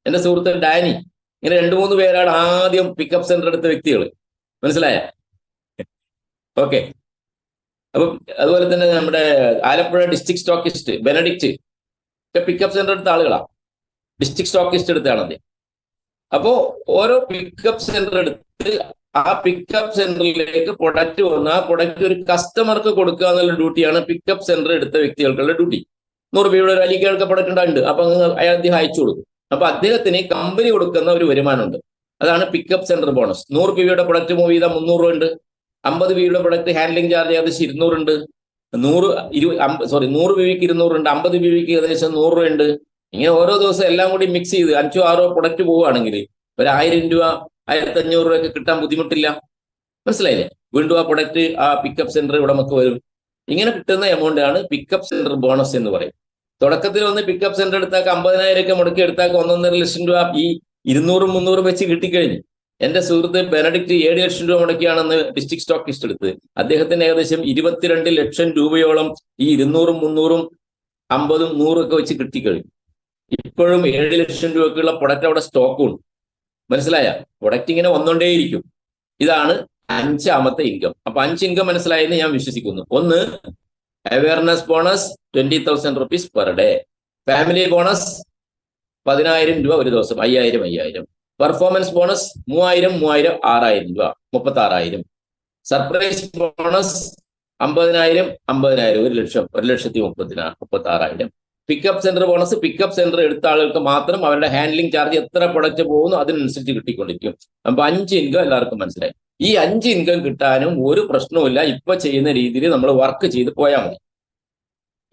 എന്റെ സുഹൃത്ത് ഡാനി. ഇങ്ങനെ 2-3 പേരാണ് ആദ്യം പിക്കപ്പ് സെന്റർ എടുത്ത വ്യക്തികൾ. മനസ്സിലായ? ഓക്കെ. അപ്പം അതുപോലെ തന്നെ നമ്മുടെ Alappuzha district stockist Benedict pickup centre എടുത്ത ആളുകളാണ്. ഡിസ്ട്രിക്ട് സ്റ്റോക്കിസ്റ്റ് എടുത്താണ് അദ്ദേഹം. അപ്പോ ഓരോ പിക്കപ്പ് സെന്റർ എടുത്ത് ആ പിക്കപ്പ് സെന്ററിലേക്ക് പ്രൊഡക്റ്റ് വന്ന് ആ പ്രൊഡക്റ്റ് ഒരു കസ്റ്റമർക്ക് കൊടുക്കുക എന്നുള്ള ഡ്യൂട്ടിയാണ് പിക്കപ്പ് സെന്റർ എടുത്ത വ്യക്തികൾക്കുള്ള ഡ്യൂട്ടി. 100 രൂപയുടെ ഒരു അലിക്കൾക്ക് പ്രൊഡക്റ്റ് ഉണ്ടായിട്ടുണ്ട്. അപ്പൊ അദ്ദേഹം അയച്ചു കൊടുക്കും. അപ്പൊ അദ്ദേഹത്തിന് കമ്പനി കൊടുക്കുന്ന ഒരു വരുമാനമുണ്ട്. അതാണ് പിക്കപ്പ് സെന്റർ ബോണസ്. 100 രൂപയുടെ പ്രൊഡക്റ്റ് മൂവ് ചെയ്താൽ 300 രൂപ ഉണ്ട്. 50 രൂപയുടെ പ്രൊഡക്റ്റ് ഹാൻഡ്ലിംഗ് ചാർജ് ഏകദേശം 200 ഉണ്ട്. 100 രൂപയ്ക്ക് 200 ഉണ്ട്. 50 രൂപയ്ക്ക് ഏകദേശം 100 രൂപ ഉണ്ട്. ഇങ്ങനെ ഓരോ ദിവസം എല്ലാം കൂടി മിക്സ് ചെയ്ത് 5-6 പ്രൊഡക്റ്റ് പോവുകയാണെങ്കിൽ ഒരു 1,000 രൂപ 1,500 രൂപയൊക്കെ കിട്ടാൻ ബുദ്ധിമുട്ടില്ല. മനസ്സിലായില്ലേ? വീണ്ടും ആ പ്രൊഡക്റ്റ് ആ പിക്കപ്പ് സെന്റർ ഉടമക്ക് വരും. ഇങ്ങനെ കിട്ടുന്ന എമൗണ്ട് ആണ് പിക്കപ്പ് സെന്റർ ബോണസ് എന്ന് പറയും. തുടക്കത്തിൽ ഒന്ന് പിക്കപ്പ് സെന്റർ എടുത്താൽ 50,000 ഒക്കെ മുടക്കി എടുത്താൽ 1.5 ലക്ഷം രൂപ ഈ 200-300 വെച്ച് കിട്ടിക്കഴിഞ്ഞു. എന്റെ സുഹൃത്ത് ബെനഡിക്റ്റ് 7 ലക്ഷം രൂപ മുടക്കിയാണെന്ന് ഡിസ്ട്രിക്ട് സ്റ്റോക്കിസ്റ്റ് എടുത്ത്. അദ്ദേഹത്തിന് ഏകദേശം 22 ലക്ഷം രൂപയോളം ഈ 200-300 50-100 ഒക്കെ വെച്ച് കിട്ടിക്കഴിഞ്ഞു. ഇപ്പോഴും 7 ലക്ഷം രൂപക്കുള്ള പ്രൊഡക്റ്റ് അവിടെ സ്റ്റോക്കും ഉണ്ട്. മനസ്സിലായ? പ്രൊഡക്റ്റ് ഇങ്ങനെ വന്നുകൊണ്ടേയിരിക്കും. ഇതാണ് 5ാമത്തെ ഇൻകം. അപ്പൊ 5 ഇൻകം മനസ്സിലായെന്ന് ഞാൻ വിശ്വസിക്കുന്നു. 1 awareness bonus 20,000 rupees per day. Family bonus 10,000 രൂപ ഒരു ദിവസം, 5,000. പെർഫോമൻസ് ബോണസ് 3,000 6,000 രൂപ, 36,000. സർപ്രൈസ് ബോണസ് 50,000 1 ലക്ഷം, 1,36,000. Pickup centre bonus pickup centre എടുത്ത ആളുകൾക്ക് മാത്രം അവരുടെ ഹാൻഡ്ലിംഗ് ചാർജ് എത്ര പ്രൊഡക്റ്റ് പോകുന്നു അതിനനുസരിച്ച് കിട്ടിക്കൊണ്ടിരിക്കും. അപ്പൊ 5 ഇൻകം എല്ലാവർക്കും മനസ്സിലായി. ഈ 5 ഇൻകം കിട്ടാനും ഒരു പ്രശ്നവുമില്ല. ഇപ്പൊ ചെയ്യുന്ന രീതിയിൽ നമ്മൾ വർക്ക് ചെയ്ത് പോയാൽ മതി.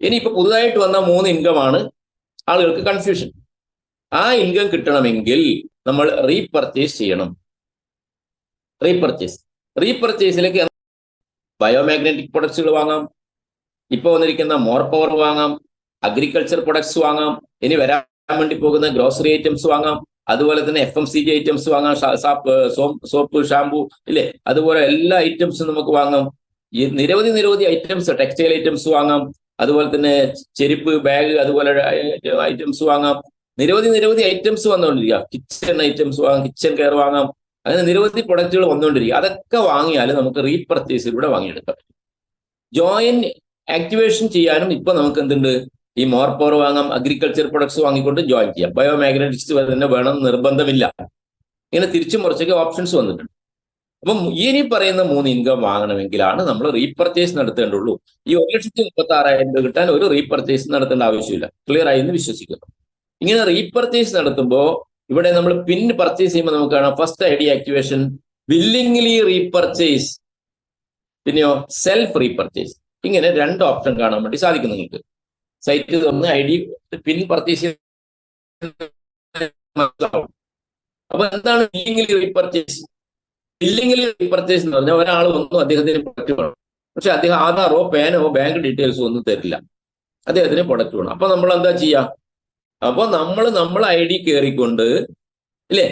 ഇനി ഇപ്പൊ പുതുതായിട്ട് വന്ന 3 ഇൻകമാണ് ആളുകൾക്ക് കൺഫ്യൂഷൻ. ആ ഇൻകം കിട്ടണമെങ്കിൽ നമ്മൾ റീപർച്ചേസ് ചെയ്യണം. റീപർച്ചേസിലേക്ക് ബയോമാഗ്നറ്റിക് പ്രൊഡക്ട്സുകൾ വാങ്ങാം, ഇപ്പൊ വന്നിരിക്കുന്ന മോർ പവർ വാങ്ങാം, അഗ്രികൾച്ചർ പ്രൊഡക്ട്സ് വാങ്ങാം, ഇനി വരാൻ വേണ്ടി പോകുന്ന ഗ്രോസറി ഐറ്റംസ് വാങ്ങാം, അതുപോലെ തന്നെ FMCG ഐറ്റംസ് വാങ്ങാം, സോപ്പ്, ഷാമ്പു ഇല്ലേ, അതുപോലെ എല്ലാ ഐറ്റംസും നമുക്ക് വാങ്ങാം. ഈ നിരവധി ഐറ്റംസ്, ടെക്സ്റ്റൈൽ ഐറ്റംസ് വാങ്ങാം, അതുപോലെ തന്നെ ചെരുപ്പ്, ബാഗ്, അതുപോലെ ഐറ്റംസ് വാങ്ങാം. നിരവധി ഐറ്റംസ് വന്നുകൊണ്ടിരിക്കുക. കിച്ചൺ ഐറ്റംസ് വാങ്ങാം, കിച്ചൺ കെയർ വാങ്ങാം. അങ്ങനെ നിരവധി പ്രൊഡക്റ്റുകൾ വന്നുകൊണ്ടിരിക്കുക. അതൊക്കെ വാങ്ങിയാൽ നമുക്ക് റീപർച്ചേസിലൂടെ വാങ്ങിയെടുക്കാം. ജോയിന്റ് ആക്ടിവേഷൻ ചെയ്യാനും ഇപ്പൊ നമുക്ക് എന്തുണ്ട്, ഈ മോർ പവർ വാങ്ങാം, അഗ്രികൾച്ചർ പ്രൊഡക്ട്സ് വാങ്ങിക്കൊണ്ട് ജോയിൻ ചെയ്യാം. ബയോമാഗ്നറ്റിക്സ് തന്നെ വേണം നിർബന്ധമില്ല. ഇങ്ങനെ തിരിച്ചും മറിച്ചൊക്കെ ഓപ്ഷൻസ് വന്നിട്ടുണ്ട്. അപ്പം ഇനി പറയുന്ന 3 ഇൻകം വാങ്ങണമെങ്കിലാണ് നമ്മൾ റീപർച്ചേസ് നടത്തേണ്ടുള്ളൂ. ഈ 1,36,000 രൂപ കിട്ടാൻ ഒരു റീപർച്ചേസ് നടത്തേണ്ട ആവശ്യമില്ല. ക്ലിയർ ആയി എന്ന് വിശ്വസിക്കുന്നു. ഇങ്ങനെ റീപർച്ചേസ് നടത്തുമ്പോൾ ഇവിടെ നമ്മൾ പിൻ പർച്ചേസ് ചെയ്യുമ്പോൾ നമുക്ക് കാണാം, first ID activation, willingly repurchase, പിന്നെയോ സെൽഫ് റീപർച്ചേസ്. ഇങ്ങനെ 2 ഓപ്ഷൻ കാണാൻ വേണ്ടി സാധിക്കും നിങ്ങൾക്ക്. സൈറ്റ് തുറന്ന് ID പിൻ പർച്ചേസ് മനസ്സിലാവും. അപ്പൊ എന്താണ് വില്ലിംഗ്ലി റീപർച്ചേസ്? വില്ലിംഗ്ലി റീപർച്ചേസ് എന്ന് പറഞ്ഞാൽ ഒരാൾ വന്നു, അദ്ദേഹത്തിന് പ്രൊഡക്റ്റ് വേണം, പക്ഷെ അദ്ദേഹം ആധാറോ പാനോ ബാങ്ക് ഡീറ്റെയിൽസോ ഒന്നും തരില്ല, അദ്ദേഹത്തിന് പ്രൊഡക്റ്റ് വേണം. അപ്പൊ നമ്മൾ എന്താ ചെയ്യുക? അപ്പൊ നമ്മൾ ID കയറിക്കൊണ്ട് ഇല്ലേ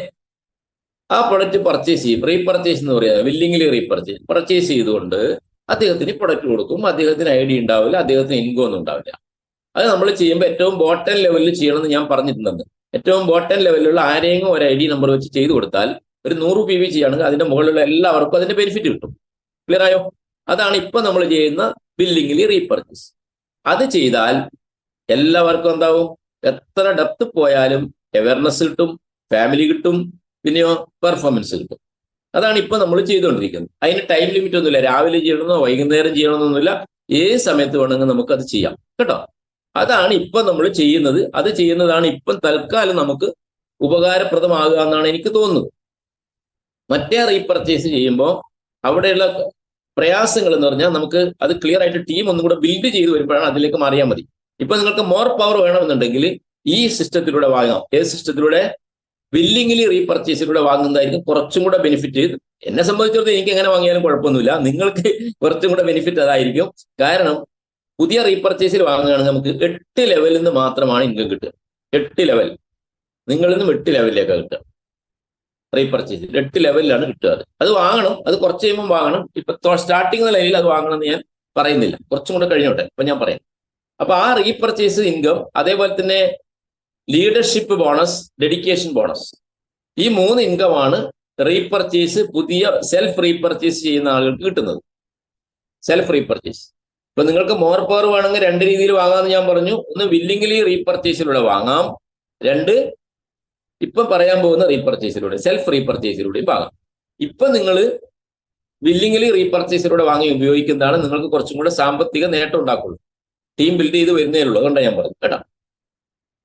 ആ പ്രൊഡക്റ്റ് പർച്ചേസ് ചെയ്യും. റീപർച്ചേസ് എന്ന് പറയുന്നത് വില്ലിംഗ്ലി പർച്ചേസ് ചെയ്തുകൊണ്ട് അദ്ദേഹത്തിന് പ്രൊഡക്റ്റ് കൊടുക്കും. അദ്ദേഹത്തിന് ID ഉണ്ടാവില്ല, അദ്ദേഹത്തിന് ഇൻകം ഒന്നും ഉണ്ടാവില്ല. അത് നമ്മൾ ചെയ്യുമ്പോൾ ഏറ്റവും ബോട്ടം ലെവലിൽ ചെയ്യണമെന്ന് ഞാൻ പറഞ്ഞിട്ടുണ്ടെന്ന്. ഏറ്റവും ബോട്ടം ലെവലിലുള്ള ആരെങ്കിലും ഒരു ID നമ്പർ വെച്ച് ചെയ്തു കൊടുത്താൽ ഒരു 100 PV ചെയ്യുകയാണെങ്കിൽ അതിന്റെ മുകളിലുള്ള എല്ലാവർക്കും അതിന്റെ ബെനിഫിറ്റ് കിട്ടും. ക്ലിയർ ആയോ? അതാണ് ഇപ്പൊ നമ്മൾ ചെയ്യുന്ന ബില്ലിംഗിലി റീപർച്ചേസ്. അത് ചെയ്താൽ എല്ലാവർക്കും എന്താവും, എത്ര ഡെപ്ത് പോയാലും അവയർനെസ് കിട്ടും, ഫാമിലി കിട്ടും, പിന്നെയോ പെർഫോമൻസ് കിട്ടും. അതാണ് ഇപ്പൊ നമ്മൾ ചെയ്തുകൊണ്ടിരിക്കുന്നത്. അതിന് ടൈം ലിമിറ്റ് ഒന്നുമില്ല. രാവിലെ ചെയ്യണമെന്നോ വൈകുന്നേരം ചെയ്യണമെന്നൊന്നുമില്ല. ഏത് സമയത്ത് വേണമെങ്കിൽ നമുക്ക് അത് ചെയ്യാം കേട്ടോ. അതാണ് ഇപ്പൊ നമ്മൾ ചെയ്യുന്നത്. അത് ചെയ്യുന്നതാണ് ഇപ്പം തൽക്കാലം നമുക്ക് ഉപകാരപ്രദമാകുക എന്നാണ് എനിക്ക് തോന്നുന്നത്. മറ്റേ റീപർച്ചേസ് ചെയ്യുമ്പോൾ അവിടെയുള്ള പ്രയാസങ്ങൾ എന്ന് പറഞ്ഞാൽ നമുക്ക് അത് ക്ലിയർ ആയിട്ട് ടീം ഒന്നും കൂടെ ബിൽഡ് ചെയ്ത് വരുമ്പോഴാണ് അതിലേക്ക് മാറിയാൽ മതി. ഇപ്പൊ നിങ്ങൾക്ക് മോർ പവർ വേണമെന്നുണ്ടെങ്കിൽ ഈ സിസ്റ്റത്തിലൂടെ വാങ്ങാം. ഏത് സിസ്റ്റത്തിലൂടെ? വില്ലിംഗ്ലി റീപർച്ചേസിലൂടെ വാങ്ങുന്നതായിരിക്കും കുറച്ചും കൂടെ ബെനിഫിറ്റ്. എന്നെ സംബന്ധിച്ചിടത്തോളം എനിക്ക് എങ്ങനെ വാങ്ങിയാലും കുഴപ്പമൊന്നുമില്ല. നിങ്ങൾക്ക് കുറച്ചും കൂടെ ബെനിഫിറ്റ് അതായിരിക്കും. കാരണം പുതിയ റീപർച്ചേസിൽ വാങ്ങുകയാണെങ്കിൽ നമുക്ക് 8 ലെവലിൽ നിന്ന് മാത്രമാണ് ഇൻകം കിട്ടുക. 8 ലെവൽ, നിങ്ങളിൽ നിന്നും 8 ലെവലിലേക്കാണ് കിട്ടുക. റീപർച്ചേസിൽ 8 ലെവലിലാണ് കിട്ടുക. അത് വാങ്ങണം. അത് കുറച്ച് കഴിയുമ്പോൾ വാങ്ങണം. ഇപ്പൊ സ്റ്റാർട്ടിംഗ് നിലയിൽ അത് വാങ്ങണമെന്ന് ഞാൻ പറയുന്നില്ല, കുറച്ചും കൂടെ കഴിഞ്ഞോട്ടെ, ഇപ്പൊ ഞാൻ പറയാം. അപ്പൊ ആ റീപർച്ചേസ് ഇൻകം, അതേപോലെ തന്നെ ലീഡർഷിപ്പ് ബോണസ്, ഡെഡിക്കേഷൻ ബോണസ്, ഈ 3 ഇൻകമാണ് റീപർച്ചേസ് പുതിയ സെൽഫ് റീപർച്ചേസ് ചെയ്യുന്ന ആളുകൾക്ക് കിട്ടുന്നത്. സെൽഫ് റീപർച്ചേസ് ഇപ്പൊ നിങ്ങൾക്ക് മോർ പവർ വേണമെങ്കിൽ 2 രീതിയിൽ വാങ്ങാമെന്ന് ഞാൻ പറഞ്ഞു. ഒന്ന് വില്ലിംഗ്ലി റീപർച്ചേസിലൂടെ വാങ്ങാം, 2 ഇപ്പൊ പറയാൻ പോകുന്ന റീപർച്ചേസിലൂടെ, സെൽഫ് റീപർച്ചേസിലൂടെയും വാങ്ങാം. ഇപ്പൊ നിങ്ങൾ വില്ലിംഗ്ലി റീപർച്ചേസിലൂടെ വാങ്ങി ഉപയോഗിക്കുന്നതാണ് നിങ്ങൾക്ക് കുറച്ചും കൂടെ സാമ്പത്തിക നേട്ടം ഉണ്ടാക്കുള്ളൂ. ടീം ബിൽഡ് ചെയ്ത് വരുന്നേ ഉള്ളൂ. അതുകൊണ്ടാണ് ഞാൻ പറഞ്ഞു കേട്ടോ.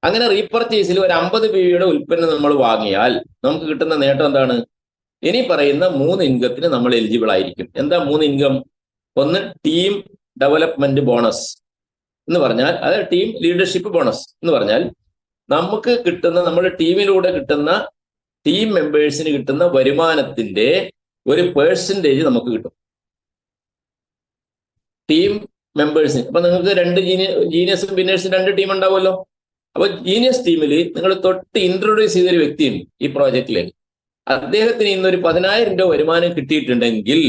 അങ്ങനെ റീപർച്ചേസിൽ ഒരു 50 PVയുടെ ഉൽപ്പന്നം നമ്മൾ വാങ്ങിയാൽ നമുക്ക് കിട്ടുന്ന നേട്ടം എന്താണ്? ഇനി പറയുന്ന 3 ഇൻകത്തിന് നമ്മൾ എലിജിബിൾ ആയിരിക്കും. എന്താ 3 ഇൻകം? ഒന്ന് ടീം ഡെവലപ്മെന്റ് ബോണസ് എന്ന് പറഞ്ഞാൽ, അതായത് ടീം ലീഡർഷിപ്പ് ബോണസ് എന്ന് പറഞ്ഞാൽ നമുക്ക് കിട്ടുന്ന, നമ്മുടെ ടീമിലൂടെ കിട്ടുന്ന, ടീം മെമ്പേഴ്സിന് കിട്ടുന്ന വരുമാനത്തിന്റെ ഒരു പെർസെൻറ്റേജ് നമുക്ക് കിട്ടും. ടീം മെമ്പേഴ്സിന് അപ്പൊ നിങ്ങൾക്ക് 2 ജീനിയസും വിന്നേഴ്സും 2 ടീം ഉണ്ടാവുമല്ലോ. അപ്പൊ ജീനിയസ് ടീമിൽ നിങ്ങൾ തൊട്ട് ഇൻട്രൊഡ്യൂസ് ചെയ്തൊരു വ്യക്തിയുണ്ട് ഈ പ്രോജക്റ്റിലേക്ക്. അദ്ദേഹത്തിന് ഇന്നൊരു 10,000 രൂപ വരുമാനം കിട്ടിയിട്ടുണ്ടെങ്കിൽ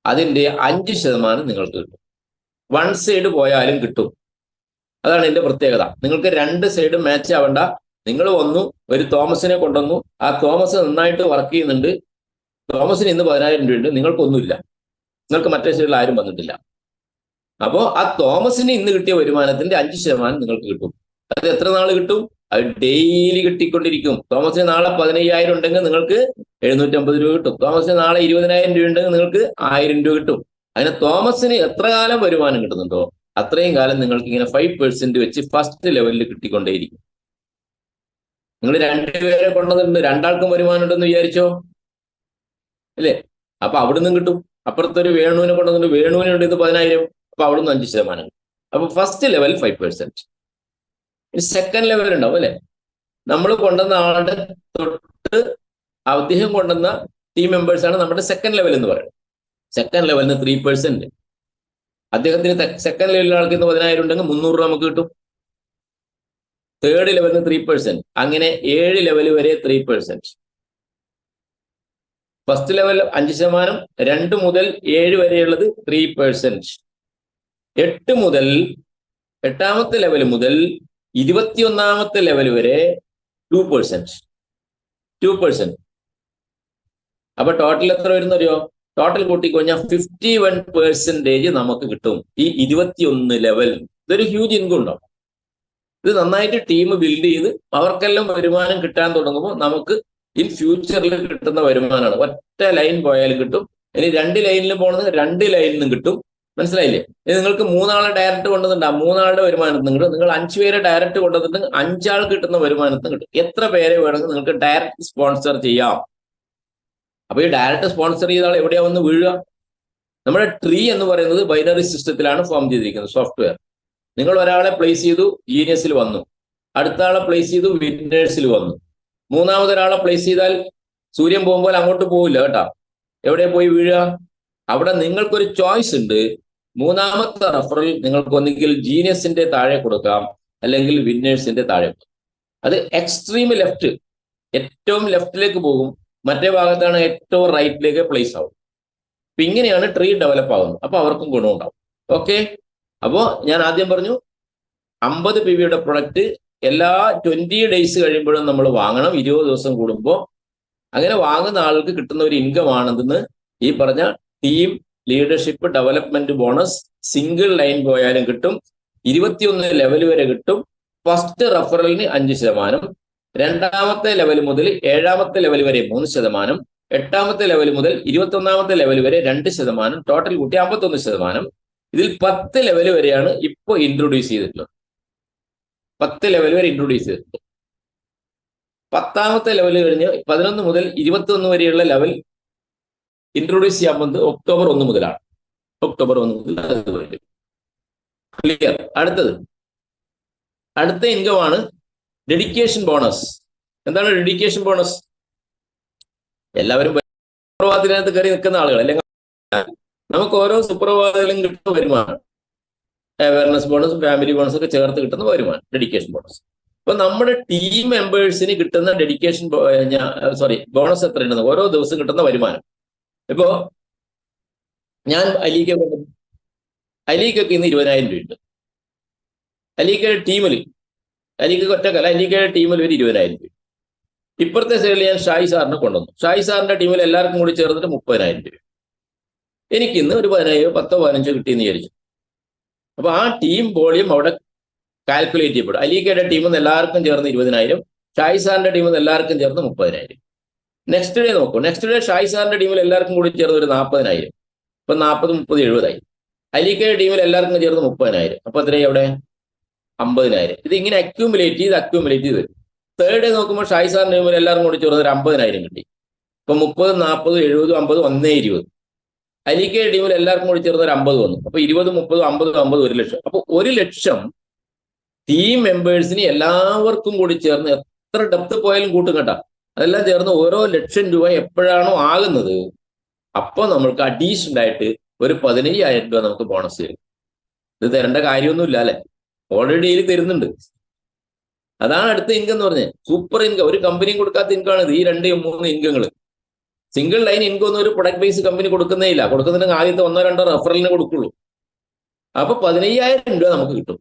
അതിന്റെ 5% നിങ്ങൾക്ക് കിട്ടും. 1 സൈഡ് പോയാലും കിട്ടും. അതാണ് ഇതിന്റെ പ്രത്യേകത. നിങ്ങൾക്ക് 2 സൈഡും മാച്ച് ആവണ്ട. നിങ്ങൾ വന്നു, ഒരു തോമസിനെ കൊണ്ടുവന്നു, ആ തോമസ് നന്നായിട്ട് വർക്ക് ചെയ്യുന്നുണ്ട്, തോമസിന് ഇന്ന് 10,000 രൂപയുണ്ട്, നിങ്ങൾക്കൊന്നുമില്ല, നിങ്ങൾക്ക് മറ്റേ സൈഡിൽ ആരും വന്നിട്ടില്ല. അപ്പോൾ ആ തോമസിന് ഇന്ന് കിട്ടിയ വരുമാനത്തിന്റെ 5% നിങ്ങൾക്ക് കിട്ടും. അത് എത്ര നാൾ കിട്ടും? അത് ഡെയിലി കിട്ടിക്കൊണ്ടിരിക്കും. തോമസിന് നാളെ 15,000 ഉണ്ടെങ്കിൽ നിങ്ങൾക്ക് 750 രൂപ കിട്ടും. തോമസിന് നാളെ 20,000 രൂപ ഉണ്ടെങ്കിൽ നിങ്ങൾക്ക് 1000 രൂപ കിട്ടും. അതിന് തോമസിന് എത്ര കാലം വരുമാനം കിട്ടുന്നുണ്ടോ അത്രയും കാലം നിങ്ങൾക്ക് ഇങ്ങനെ 5% വെച്ച് ഫസ്റ്റ് ലെവലിൽ കിട്ടിക്കൊണ്ടേയിരിക്കും. നിങ്ങൾ രണ്ടുപേരെ കൊണ്ടതുണ്ട്, രണ്ടാൾക്കും വരുമാനം ഉണ്ടെന്ന് വിചാരിച്ചോ, അല്ലേ? അപ്പൊ അവിടുന്ന് കിട്ടും. അപ്പുറത്തൊരു വേണുവിനെ കൊണ്ടതുണ്ട്, വേണുവിനുണ്ട് ഇത് 10,000, അപ്പൊ അവിടുന്ന് 5%. അപ്പൊ ഫസ്റ്റ് ലെവൽ 5%. സെക്കൻഡ് ലെവൽ ഉണ്ടാവും, അല്ലെ? നമ്മൾ കൊണ്ടുവന്ന ആളുടെ തൊട്ട് അദ്ദേഹം കൊണ്ടുവന്ന ടീം മെമ്പേഴ്സ് ആണ് നമ്മുടെ സെക്കൻഡ് ലെവൽ എന്ന് പറയുന്നത്. സെക്കൻഡ് ലെവലിന് 3%. അദ്ദേഹത്തിന് സെക്കൻഡ് ലെവലിൽ ആൾക്ക് 10,000 ഉണ്ടെങ്കിൽ 300 രൂപ നമുക്ക് കിട്ടും. തേർഡ് ലെവലിന് 3%. അങ്ങനെ 7 ലെവൽ വരെ 3%. ഫസ്റ്റ് ലെവൽ 5%, 2 മുതൽ 7 വരെയുള്ളത് 3%. 8 മുതൽ 8ാമത്തെ ലെവൽ മുതൽ 21ാമത്തെ ലെവൽ വരെ 2%. 2%. അപ്പൊ ടോട്ടൽ എത്ര വരുന്നറിയോ? ടോട്ടൽ കൂട്ടിക്കഴിഞ്ഞാൽ 51% നമുക്ക് കിട്ടും ഈ 21 ലെവൽ. ഇതൊരു ഹ്യൂജ് ഇൻകം ഉണ്ടാവും. ഇത് നന്നായിട്ട് ടീം ബിൽഡ് ചെയ്ത് അവർക്കെല്ലാം വരുമാനം കിട്ടാൻ തുടങ്ങുമ്പോൾ നമുക്ക് ഇൻ ഫ്യൂച്ചറിൽ കിട്ടുന്ന വരുമാനമാണ്. ഒറ്റ ലൈൻ പോയാലും കിട്ടും. ഇനി 2 ലൈനിൽ പോകണമെങ്കിൽ 2 ലൈനിൽ നിന്നും കിട്ടും. മനസ്സിലായില്ലേ? ഇനി നിങ്ങൾക്ക് 3 ആളെ ഡയറക്റ്റ് കൊണ്ടുവന്നിട്ട് ആ 3 ആളുടെ വരുമാനത്തിന് കിട്ടും. നിങ്ങൾ 5 പേരെ ഡയറക്റ്റ് കൊണ്ടുവന്നിട്ട് 5 ആൾ കിട്ടുന്ന വരുമാനത്തിന് കിട്ടും. എത്ര പേരെ വേണമെങ്കിൽ നിങ്ങൾക്ക് ഡയറക്റ്റ് സ്പോൺസർ ചെയ്യാം. അപ്പൊ ഈ ഡയറക്റ്റ് സ്പോൺസർ ചെയ്ത ആൾ എവിടെയാ വന്ന് വീഴുക? നമ്മുടെ ട്രീ എന്ന് പറയുന്നത് ബൈനറി സിസ്റ്റത്തിലാണ് ഫോം ചെയ്തിരിക്കുന്നത്, സോഫ്റ്റ്വെയർ. നിങ്ങൾ ഒരാളെ പ്ലേസ് ചെയ്തു, ജീനിയസിൽ വന്നു. അടുത്ത ആളെ പ്ലേസ് ചെയ്തു, വിന്നേഴ്സിൽ വന്നു. മൂന്നാമതൊരാളെ പ്ലേസ് ചെയ്താൽ സൂര്യൻ പോകുമ്പോൾ അങ്ങോട്ട് പോവില്ല കേട്ടോ. എവിടെ പോയി വീഴുക? അവിടെ നിങ്ങൾക്കൊരു ചോയ്സ് ഉണ്ട്. മൂന്നാമത്തെ റഫറൽ നിങ്ങൾക്ക് ഒന്നുകിൽ ജീനിയസിന്റെ താഴെ കൊടുക്കാം, അല്ലെങ്കിൽ വിന്നേഴ്സിന്റെ താഴെ കൊടുക്കാം. അത് എക്സ്ട്രീം ലെഫ്റ്റ്, ഏറ്റവും ലെഫ്റ്റിലേക്ക് പോകും. മറ്റേ ഭാഗത്താണ് ഏറ്റവും റൈറ്റിലേക്ക് പ്ലേസ് ആവും. അപ്പൊ ഇങ്ങനെയാണ് ട്രീ ഡെവലപ്പ് ആകുന്നത്. അപ്പൊ അവർക്കും ഗുണമുണ്ടാവും. ഓക്കെ. അപ്പോൾ ഞാൻ ആദ്യം പറഞ്ഞു 50 PVയുടെ പ്രൊഡക്റ്റ് എല്ലാ 20 ഡേയ്സ് കഴിയുമ്പോഴും നമ്മൾ വാങ്ങണം, 20 ദിവസം കൂടുമ്പോൾ. അങ്ങനെ വാങ്ങുന്ന ആൾക്ക് കിട്ടുന്ന ഒരു ഇൻകം ആണെന്ന് ഈ പറഞ്ഞ team leadership development bonus single line പോയാലും കിട്ടും. 21 ലെവൽ വരെ കിട്ടും. ഫസ്റ്റ് റഫറലിന് 5%, 2ാമത്തെ ലെവൽ മുതൽ 7ാമത്തെ ലെവൽ വരെ 3%, 8ാമത്തെ ലെവൽ മുതൽ 21ാമത്തെ ലെവൽ വരെ 2%, ടോട്ടൽ കൂട്ടി 51%. ഇതിൽ 10 ലെവൽ വരെയാണ് ഇപ്പോൾ ഇൻട്രൊഡ്യൂസ് ചെയ്തിട്ടുള്ളത്. 10 ലെവൽ വരെ ഇൻട്രൊഡ്യൂസ് ചെയ്തിട്ടുണ്ട്. 10ാമത്തെ ലെവൽ കഴിഞ്ഞ് 11 മുതൽ 21 വരെയുള്ള ലെവൽ ഇൻട്രൊഡ്യൂസ് ചെയ്യാൻ പോകുന്നത് ഒക്ടോബർ 1 മുതലാണ്. ഒക്ടോബർ 1 മുതൽ അത് വരും. ക്ലിയർ? അടുത്ത ഇൻകം ആണ് ഡെഡിക്കേഷൻ ബോണസ്. എന്താണ് ഡെഡിക്കേഷൻ ബോണസ്? എല്ലാവരും സുപ്രഭാതത്തിനകത്ത് കയറി നിൽക്കുന്ന ആളുകൾ, അല്ലെങ്കിൽ നമുക്ക് ഓരോ സുപ്രഭാതത്തിലും കിട്ടുന്ന വരുമാനം, അവയർനെസ് ബോണസ്, ഫാമിലി ബോണസ് ഒക്കെ ചേർത്ത് കിട്ടുന്ന വരുമാനം ഡെഡിക്കേഷൻ ബോണസ്. അപ്പൊ നമ്മുടെ ടീം മെമ്പേഴ്സിന് കിട്ടുന്ന ഡെഡിക്കേഷൻ ബോണസ് എത്രയുണ്ടെന്ന്, ഓരോ ദിവസം കിട്ടുന്ന വരുമാനം. ഇപ്പോ ഞാൻ അലീക്കൊക്കെ ഇന്ന് 20,000 രൂപയുണ്ട്. അലീക്കയുടെ ടീമിൽ, അലീക്ക് ഒറ്റക്കല്ല, അലീക്കയുടെ ടീമിൽ ഒരു 20,000 രൂപ. ഇപ്പുറത്തെ സൈഡിൽ ഞാൻ ഷായി സാറിനെ കൊണ്ടുവന്നു. ഷായി സാറിന്റെ ടീമിൽ എല്ലാവർക്കും കൂടി ചേർന്നിട്ട് 30,000 രൂപ. എനിക്കിന്ന് ഒരു 10,000, 10, 15 കിട്ടിയെന്ന് വിചാരിച്ചു. അപ്പൊ ആ ടീം വോളിയം അവിടെ കാൽക്കുലേറ്റ് ചെയ്യപ്പെടും. അലീക്കയുടെ ടീമിൽ നിന്ന് എല്ലാവർക്കും ചേർന്ന് 20,000, ഷായി സാറിന്റെ ടീമിൽ നിന്ന് എല്ലാവർക്കും ചേർന്ന് 30,000. നെക്സ്റ്റ് ഡേ നോക്കൂ. നെക്സ്റ്റ് ഡേ ഷായി സാറിന്റെ ടീമിൽ എല്ലാവർക്കും കൂടി ചേർന്ന് ഒരു 40,000. ഇപ്പൊ 40, 30, 70,000. അലീക്കയുടെ ടീമിൽ എല്ലാവർക്കും ചേർന്ന് 30,000. അപ്പൊ എത്രയായി അവിടെ? 50,000. ഇത് ഇങ്ങനെ അക്യൂമുലേറ്റ് ചെയ്ത് വരും. തേർഡ് ഡേ നോക്കുമ്പോൾ ഷായി സാറിന്റെ ടീമിൽ എല്ലാവർക്കും കൂടി ചേർന്ന് ഒരു 50,000 കിട്ടി. ഇപ്പൊ 30, 40, 70, 50, 120. അലീക്കയുടെ ടീമിൽ എല്ലാവർക്കും കൂടി ചേർന്ന് ഒരു 50 വന്നു. അപ്പൊ 20, 30, 50, 50, 1 ലക്ഷം. അപ്പൊ 1 ലക്ഷം ടീം മെമ്പേഴ്സിന് എല്ലാവർക്കും കൂടി ചേർന്ന് എത്ര ഡെപ്ത് പോയാലും കൂട്ടും കേട്ടാ. അതെല്ലാം ചേർന്ന് ഓരോ 1,00,000 രൂപ എപ്പോഴാണോ ആകുന്നത്, അപ്പോൾ നമ്മൾക്ക് അഡീഷണൽ ആയിട്ട് ഒരു 15,000 രൂപ നമുക്ക് ബോണസ് തരും. ഇത് തരേണ്ട കാര്യമൊന്നുമില്ല അല്ലെ, ഓൾറെഡി ഇതിൽ തരുന്നുണ്ട്. അതാണ് അടുത്ത ഇൻകം എന്ന് പറഞ്ഞത്. Super income. ഒരു കമ്പനിയും കൊടുക്കാത്ത ഇൻകം ആണ് ഇത്. ഈ 2, 3 ഇൻകങ്ങൾ. സിംഗിൾ ലൈൻ ഇൻകം ഒന്നും ഒരു പ്രൊഡക്റ്റ് ബേസ് കമ്പനി കൊടുക്കുന്നേ ഇല്ല. കൊടുക്കുന്നുണ്ടെങ്കിൽ ആദ്യത്തെ 1, 2 റെഫറലിന് കൊടുക്കുള്ളൂ. അപ്പൊ 15,000 രൂപ നമുക്ക് കിട്ടും.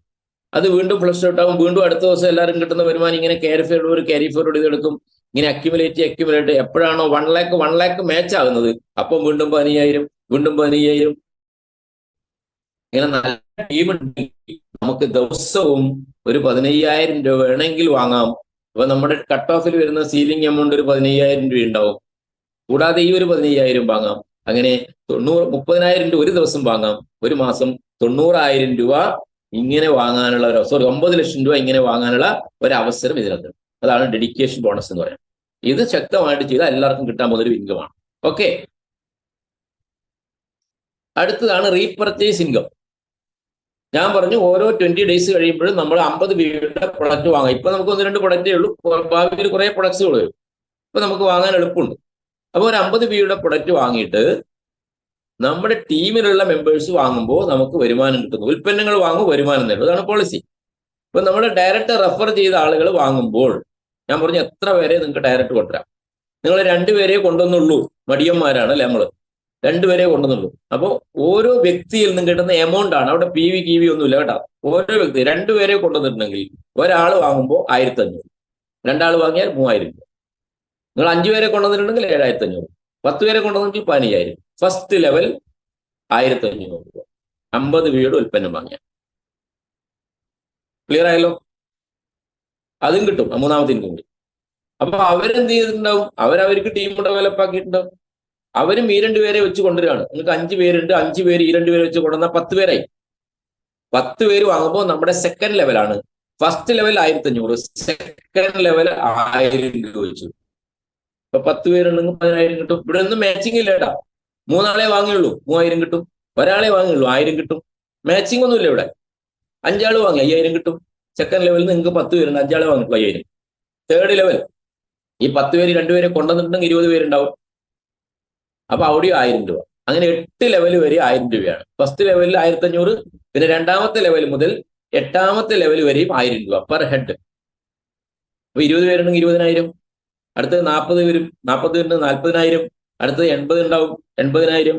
അത് വീണ്ടും ഫ്ലഷ് ഔട്ട് ആകും. വീണ്ടും അടുത്ത ദിവസം എല്ലാവരും കിട്ടുന്ന വരുമാനം ഇങ്ങനെ ക്യാരി ഫോർവേഡ് ഇതെടുക്കും. ഇങ്ങനെ അക്യുമുലേറ്റ് എപ്പോഴാണോ 1 ലാക്ക് മാച്ച് ആകുന്നത്, അപ്പം വീണ്ടും 15,000, വീണ്ടും 15,000. ഇങ്ങനെ നല്ല ടീം നമുക്ക് ദിവസവും ഒരു 15,000 രൂപ വേണമെങ്കിൽ വാങ്ങാം. അപ്പൊ നമ്മുടെ കട്ട് ഓഫിൽ വരുന്ന സീലിംഗ് എമൗണ്ട് ഒരു 15,000 രൂപ ഉണ്ടാവും. കൂടാതെ ഈ ഒരു 15,000 വാങ്ങാം. അങ്ങനെ 30,000 രൂപ ഒരു ദിവസം വാങ്ങാം. ഒരു മാസം 90,000 രൂപ ഇങ്ങനെ വാങ്ങാനുള്ള ഒരു 9 ലക്ഷം രൂപ ഇങ്ങനെ വാങ്ങാനുള്ള ഒരു അവസരം ഇതിനകത്ത്. അതാണ് ഡെഡിക്കേഷൻ ബോണസ് എന്ന് പറയുന്നത്. ഇത് ശക്തമായിട്ട് ചെയ്താൽ എല്ലാവർക്കും കിട്ടാൻ പോകുന്ന ഒരു ഇൻകമാണ്. ഓക്കെ, അടുത്തതാണ് റീപർച്ചേസ് ഇൻകം. ഞാൻ പറഞ്ഞു ഓരോ 20 ഡേയ്സ് കഴിയുമ്പോഴും നമ്മൾ 50 വീടിന്റെ പ്രൊഡക്റ്റ് വാങ്ങാം. ഇപ്പൊ നമുക്ക് 1-2 പ്രൊഡക്റ്റേ ഉള്ളൂ, ഭാവിയിൽ കുറെ പ്രൊഡക്ട്സുകൾ വരും. ഇപ്പൊ നമുക്ക് വാങ്ങാൻ എളുപ്പമുണ്ട്. അപ്പോൾ ഒരു 50 വീടിന്റെ പ്രൊഡക്റ്റ് വാങ്ങിയിട്ട് നമ്മുടെ ടീമിലുള്ള മെമ്പേഴ്സ് വാങ്ങുമ്പോൾ നമുക്ക് വരുമാനം കിട്ടുന്നു. ഉൽപ്പന്നങ്ങൾ വാങ്ങും, വരുമാനം നേടും. അതാണ് പോളിസി. ഇപ്പൊ നമ്മൾ ഡയറക്റ്റ് റെഫർ ചെയ്ത ആളുകൾ വാങ്ങുമ്പോൾ ഞാൻ പറഞ്ഞു എത്ര പേരെ നിങ്ങൾക്ക് ഡയറക്റ്റ് കൊണ്ടുവരാം. നിങ്ങൾ 2 പേരെ കൊണ്ടുവന്നുള്ളൂ, മടിയന്മാരാണ് അല്ലെ, നമ്മൾ 2 പേരെ കൊണ്ടുവന്നുള്ളൂ. അപ്പോൾ ഓരോ വ്യക്തിയിൽ നിന്നും കിട്ടുന്ന എമൗണ്ട് ആണ്, അവിടെ PV KV ഒന്നുമില്ല കേട്ടോ. ഓരോ വ്യക്തി 2 പേരെ കൊണ്ടുവന്നിട്ടുണ്ടെങ്കിൽ ഒരാൾ വാങ്ങുമ്പോൾ 1500, 2 ആൾ വാങ്ങിയാൽ 3000 രൂപ. നിങ്ങൾ 5 പേരെ കൊണ്ടുവന്നിട്ടുണ്ടെങ്കിൽ 7500, 10 പേരെ കൊണ്ടുവന്നെങ്കിൽ 15000. ഫസ്റ്റ് ലെവൽ 1500 രൂപ, 50 വീട് ഉൽപ്പന്നം വാങ്ങിയാൽ. ക്ലിയർ ആയല്ലോ? അതും കിട്ടും, മൂന്നാമത്തെ ഇൻകം കൂടി. അപ്പൊ അവരെന്ത് ചെയ്തിട്ടുണ്ടാവും? അവർക്ക് ടീം ഡെവലപ്പ് ആക്കിയിട്ടുണ്ടാവും. അവരും ഈ 2 പേരെ വെച്ച് കൊണ്ടുവരികയാണ്. നിങ്ങൾക്ക് 5 പേരുണ്ട്, 5 പേര് ഈ 2 പേരെ വെച്ച് കൊണ്ടുവന്നാൽ 10 പേരായി. 10 പേര് വാങ്ങുമ്പോൾ നമ്മുടെ സെക്കൻഡ് ലെവലാണ്. ഫസ്റ്റ് ലെവൽ 1500, സെക്കൻഡ് ലെവൽ 1000 രൂപ വെച്ചു. ഇപ്പൊ 10 പേരുണ്ടെങ്കിൽ 10000 കിട്ടും. ഇവിടെ ഒന്നും മാച്ചിങ് ഇല്ല കേട്ടാ. 3 ആളെ വാങ്ങിയുള്ളൂ, 3000 കിട്ടും. ഒരാളെ വാങ്ങിയുള്ളൂ, 1000 കിട്ടും. മാച്ചിങ് ഒന്നുമില്ല ഇവിടെ. 5 ആൾ വാങ്ങി 5000 കിട്ടും. സെക്കൻഡ് ലെവലിൽ നിങ്ങൾക്ക് 10 പേരുണ്ട്, 5 ആളെ വാങ്ങിയിട്ടു 5000. തേർഡ് ലെവൽ ഈ 10 പേര് 2 പേരെ കൊണ്ടുവന്നിട്ടുണ്ടെങ്കിൽ 20 പേരുണ്ടാവും. അപ്പൊ അവിടെയും 1000 രൂപ. അങ്ങനെ 8 ലെവൽ വരെ 1000 രൂപയാണ്. ഫസ്റ്റ് ലെവലിൽ 1500, പിന്നെ 2ാമത്തെ ലെവൽ മുതൽ 8ാമത്തെ ലെവൽ വരെയും 1000 രൂപ പെർ ഹെഡ്. അപ്പൊ 20 പേരുണ്ടെങ്കിൽ 20,000, അടുത്തത് 40 വരും, 40 പേരുണ്ട് 40,000, അടുത്തത് 80 ഉണ്ടാവും, 80,000.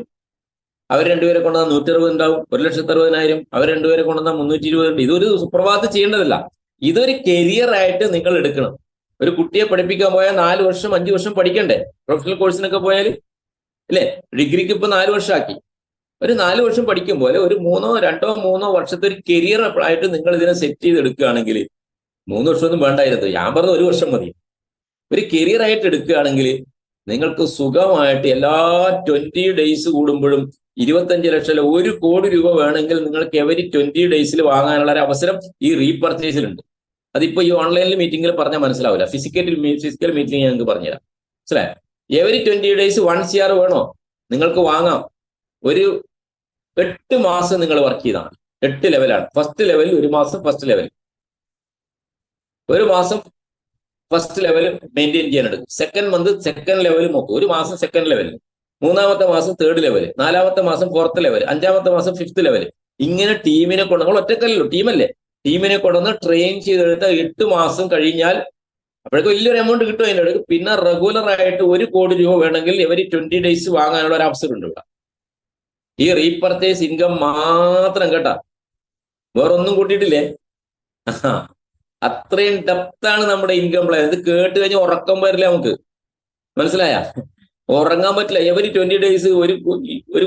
അവർ 2 പേരെ കൊണ്ടുവന്നാൽ 160 ഉണ്ടാവും, 1,60,000. അവർ 2 പേരെ കൊണ്ടുവന്നാൽ 320 ഉണ്ട്. ഇതൊരു സുപ്രഭാതത്തിൽ ചെയ്യേണ്ടതല്ല, ഇതൊരു കരിയർ ആയിട്ട് നിങ്ങൾ എടുക്കണം. ഒരു കുട്ടിയെ പഠിപ്പിക്കാൻ പോയാൽ 4 വർഷം 5 വർഷം പഠിക്കണ്ടേ? പ്രൊഫഷണൽ കോഴ്സിനൊക്കെ പോയാൽ അല്ലേ? ഡിഗ്രിക്ക് ഇപ്പൊ 4 വർഷമാക്കി. ഒരു 4 വർഷം പഠിക്കുമ്പോൾ ഒരു 2-3 വർഷത്തെ ഒരു കരിയർ ആയിട്ട് നിങ്ങൾ ഇതിനെ സെറ്റ് ചെയ്തെടുക്കുകയാണെങ്കിൽ 3 വർഷമൊന്നും വേണ്ടായിരുന്നു. ഞാൻ പറഞ്ഞ 1 വർഷം മതി. ഒരു കരിയർ ആയിട്ട് എടുക്കുകയാണെങ്കിൽ നിങ്ങൾക്ക് സുഖമായിട്ട് എല്ലാ 20 ഡേയ്സ് കൂടുമ്പോഴും 25 ലക്ഷം, 1 കോടി രൂപ വേണമെങ്കിൽ നിങ്ങൾക്ക് എവരി 20 ഡേയ്സിൽ വാങ്ങാനുള്ള ഒരു അവസരം ഈ റീപർച്ചേസിലുണ്ട്. അതിപ്പോ ഈ ഓൺലൈനിൽ മീറ്റിംഗിൽ പറഞ്ഞാൽ മനസ്സിലാവില്ല. ഫിസിക്കൽ മീറ്റിംഗ് ഞങ്ങൾക്ക് പറഞ്ഞുതരാം. മനസ്സിലായോ? എവരി 20 ഡേയ്സ് 1 CR വേണോ? നിങ്ങൾക്ക് വാങ്ങാം. ഒരു 8 മാസം നിങ്ങൾ വർക്ക് ചെയ്താണ്. 8 ലെവലാണ്. ഫസ്റ്റ് ലെവൽ 1 മാസം ഫസ്റ്റ് ലെവൽ, 1 മാസം ഫസ്റ്റ് ലെവൽ മെയിൻറ്റെയിൻ ചെയ്യാനെടുക്കും. സെക്കൻഡ് മന്ത് സെക്കൻഡ് ലെവൽ നോക്കും, 1 മാസം സെക്കൻഡ് ലെവൽ, 3ാമത്തെ മാസം തേർഡ് ലെവൽ, 4ാമത്തെ മാസം 4th ലെവൽ, 5ാമത്തെ മാസം 5th ലെവൽ. ഇങ്ങനെ ടീമിനെ കൊണ്ട്, നമ്മൾ ഒറ്റക്കല്ലല്ലോ, ടീമല്ലേ, ടീമിനെ കൊണ്ടുവന്ന് ട്രെയിൻ ചെയ്തെടുത്ത 8 മാസം കഴിഞ്ഞാൽ അപ്പോഴേക്കും വലിയൊരു എമൗണ്ട് കിട്ടും അതിൻ്റെ ഇടയ്ക്ക്. പിന്നെ റെഗുലർ ആയിട്ട് 1 കോടി രൂപ വേണമെങ്കിൽ എവരി 20 ഡേയ്സ് വാങ്ങാനുള്ള ഒരു അവസരം ഉണ്ട് ഇവിടെ. ഈ റീപർച്ചേസ് ഇൻകം മാത്രം കേട്ടാ, വേറൊന്നും കൂട്ടിയിട്ടില്ലേ. അത്രയും ഡെപ്താണ് നമ്മുടെ ഇൻകം പ്ലാൻ. ഇത് കേട്ട് കഴിഞ്ഞാൽ ഉറക്കം വരില്ല നമുക്ക്. മനസ്സിലായ? ഉറങ്ങാൻ പറ്റില്ല. എവരി 20 ഡേയ്സ് 1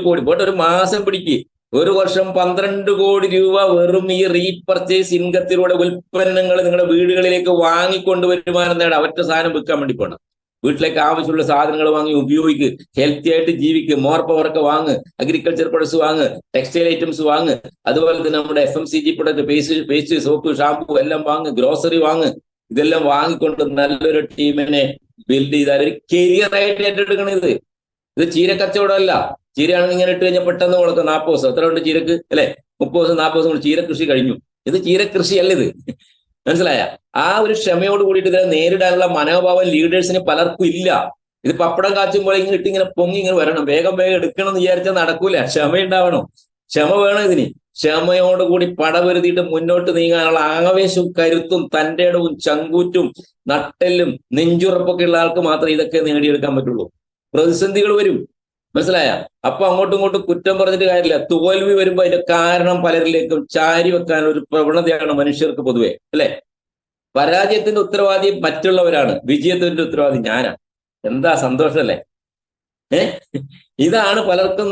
കോടി പോട്ടെ, 1 മാസം പിടിക്ക്, 1 വർഷം 12 കോടി രൂപ വെറും ഈ റീപർച്ചേസ് ഇൻകത്തിലൂടെ ഉൽപ്പന്നങ്ങൾ നിങ്ങളുടെ വീടുകളിലേക്ക് വാങ്ങിക്കൊണ്ട് വരുമാനം നേടാം. ഒറ്റ സാധനം വിൽക്കാൻ വേണ്ടി പോകണം. വീട്ടിലേക്ക് ആവശ്യമുള്ള സാധനങ്ങൾ വാങ്ങി ഉപയോഗിക്ക്, ഹെൽത്തി ആയിട്ട് ജീവിക്ക്, മോർ പവറൊക്കെ വാങ്ങ്, അഗ്രികൾച്ചർ പ്രൊഡക്ട്സ് വാങ്ങ്, ടെക്സ്റ്റൈൽ ഐറ്റംസ് വാങ്ങ്, അതുപോലെ തന്നെ നമ്മുടെ FMCG product, paste, soap, shampoo എല്ലാം വാങ്ങ്, ഗ്രോസറി വാങ്ങ്. ഇതെല്ലാം വാങ്ങിക്കൊണ്ട് നല്ലൊരു ടീമിനെ ബിൽഡ് ചെയ്താൽ ഒരു കരിയർ ആയിട്ട് ഏറ്റെടുക്കണം. ഇത് ചീരക്കച്ചവടമല്ല. ചീരയാണെങ്കിൽ ഇങ്ങനെ ഇട്ട് കഴിഞ്ഞാൽ പെട്ടെന്ന് വളർത്തും. 40 ദിവസം എത്ര ഉണ്ട് ചീരക്ക് അല്ലെ? 30 ദിവസം 40 ദിവസം കൊണ്ട് ചീരകൃഷി കഴിഞ്ഞു. ഇത് ചീരകൃഷി അല്ല ഇത്. മനസ്സിലായ? ആ ഒരു ക്ഷമയോട് കൂടിയിട്ട് ഇതിനെ നേരിടാനുള്ള മനോഭാവം ലീഡേഴ്സിന് പലർക്കും ഇല്ല. ഇത് പപ്പടം കാച്ചുമ്പോൾ ഇങ്ങനെ ഇട്ട് ഇങ്ങനെ പൊങ്ങി ഇങ്ങനെ വരണം, വേഗം എടുക്കണം എന്ന് വിചാരിച്ചാൽ നടക്കൂല. ക്ഷമയുണ്ടാവണം, ക്ഷമ വേണം ഇതിന്. ക്ഷമയോടുകൂടി പടപൊരുതിയിട്ട് മുന്നോട്ട് നീങ്ങാനുള്ള ആവേശവും കരുത്തും തൻ്റെ ഇടവും ചങ്കൂറ്റും നട്ടെല്ലും നെഞ്ചുറപ്പൊക്കെ ഉള്ള ആൾക്ക് മാത്രമേ ഇതൊക്കെ നേടിയെടുക്കാൻ പറ്റുള്ളൂ. പ്രതിസന്ധികൾ വരും, മനസ്സിലായ? അപ്പൊ അങ്ങോട്ടും ഇങ്ങോട്ടും കുറ്റം പറഞ്ഞിട്ട് കാര്യമില്ല. തോൽവി വരുമ്പോ അതിന്റെ കാരണം പലരിലേക്കും ചാരി വെക്കാൻ ഒരു പ്രവണതയാണ് മനുഷ്യർക്ക് പൊതുവെ, അല്ലെ? പരാജയത്തിന്റെ ഉത്തരവാദി മറ്റുള്ളവരാണ്, വിജയത്തിന്റെ ഉത്തരവാദി ഞാനാണ്. എന്താ സന്തോഷമല്ലേ? ഇതാണ് പലർക്കും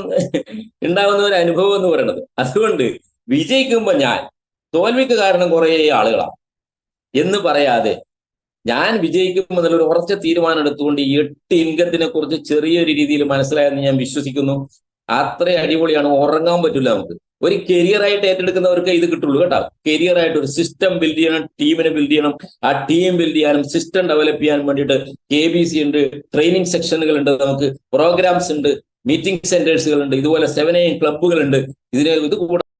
ഉണ്ടാകുന്ന ഒരു അനുഭവം എന്ന് പറയുന്നത്. അതുകൊണ്ട് വിജയിക്കുമ്പോ ഞാൻ, തോൽവിക്ക് കാരണം കുറെ ആളുകളാണ് എന്ന് പറയാതെ ഞാൻ വിജയിക്കുമ്പോൾ നല്ലൊരു ഉറച്ച തീരുമാനം എടുത്തുകൊണ്ട് ഈ 8 ഇൻകത്തിനെ കുറിച്ച് ചെറിയൊരു രീതിയിൽ മനസ്സിലായെന്ന് ഞാൻ വിശ്വസിക്കുന്നു. അത്രയും അടിപൊളിയാണ്. ഉറങ്ങാൻ പറ്റില്ല നമുക്ക്. ഒരു കരിയറായിട്ട് ഏറ്റെടുക്കുന്നവർക്ക് ഇത് കിട്ടുള്ളൂ കേട്ടോ. കരിയറായിട്ട് ഒരു സിസ്റ്റം ബിൽഡ് ചെയ്യണം, ടീമിനെ ബിൽഡ് ചെയ്യണം. ആ ടീം ബിൽഡ് ചെയ്യാനും സിസ്റ്റം ഡെവലപ്പ് ചെയ്യാനും വേണ്ടിയിട്ട് KBC ഉണ്ട്, ട്രെയിനിങ് സെക്ഷനുകൾ ഉണ്ട്, നമുക്ക് പ്രോഗ്രാംസ് ഉണ്ട്, മീറ്റിംഗ് സെന്റേഴ്സുകൾ ഉണ്ട്, ഇതുപോലെ 7 AM ക്ലബ്ബുകൾ ഉണ്ട്. ഇത് കൂടാതെ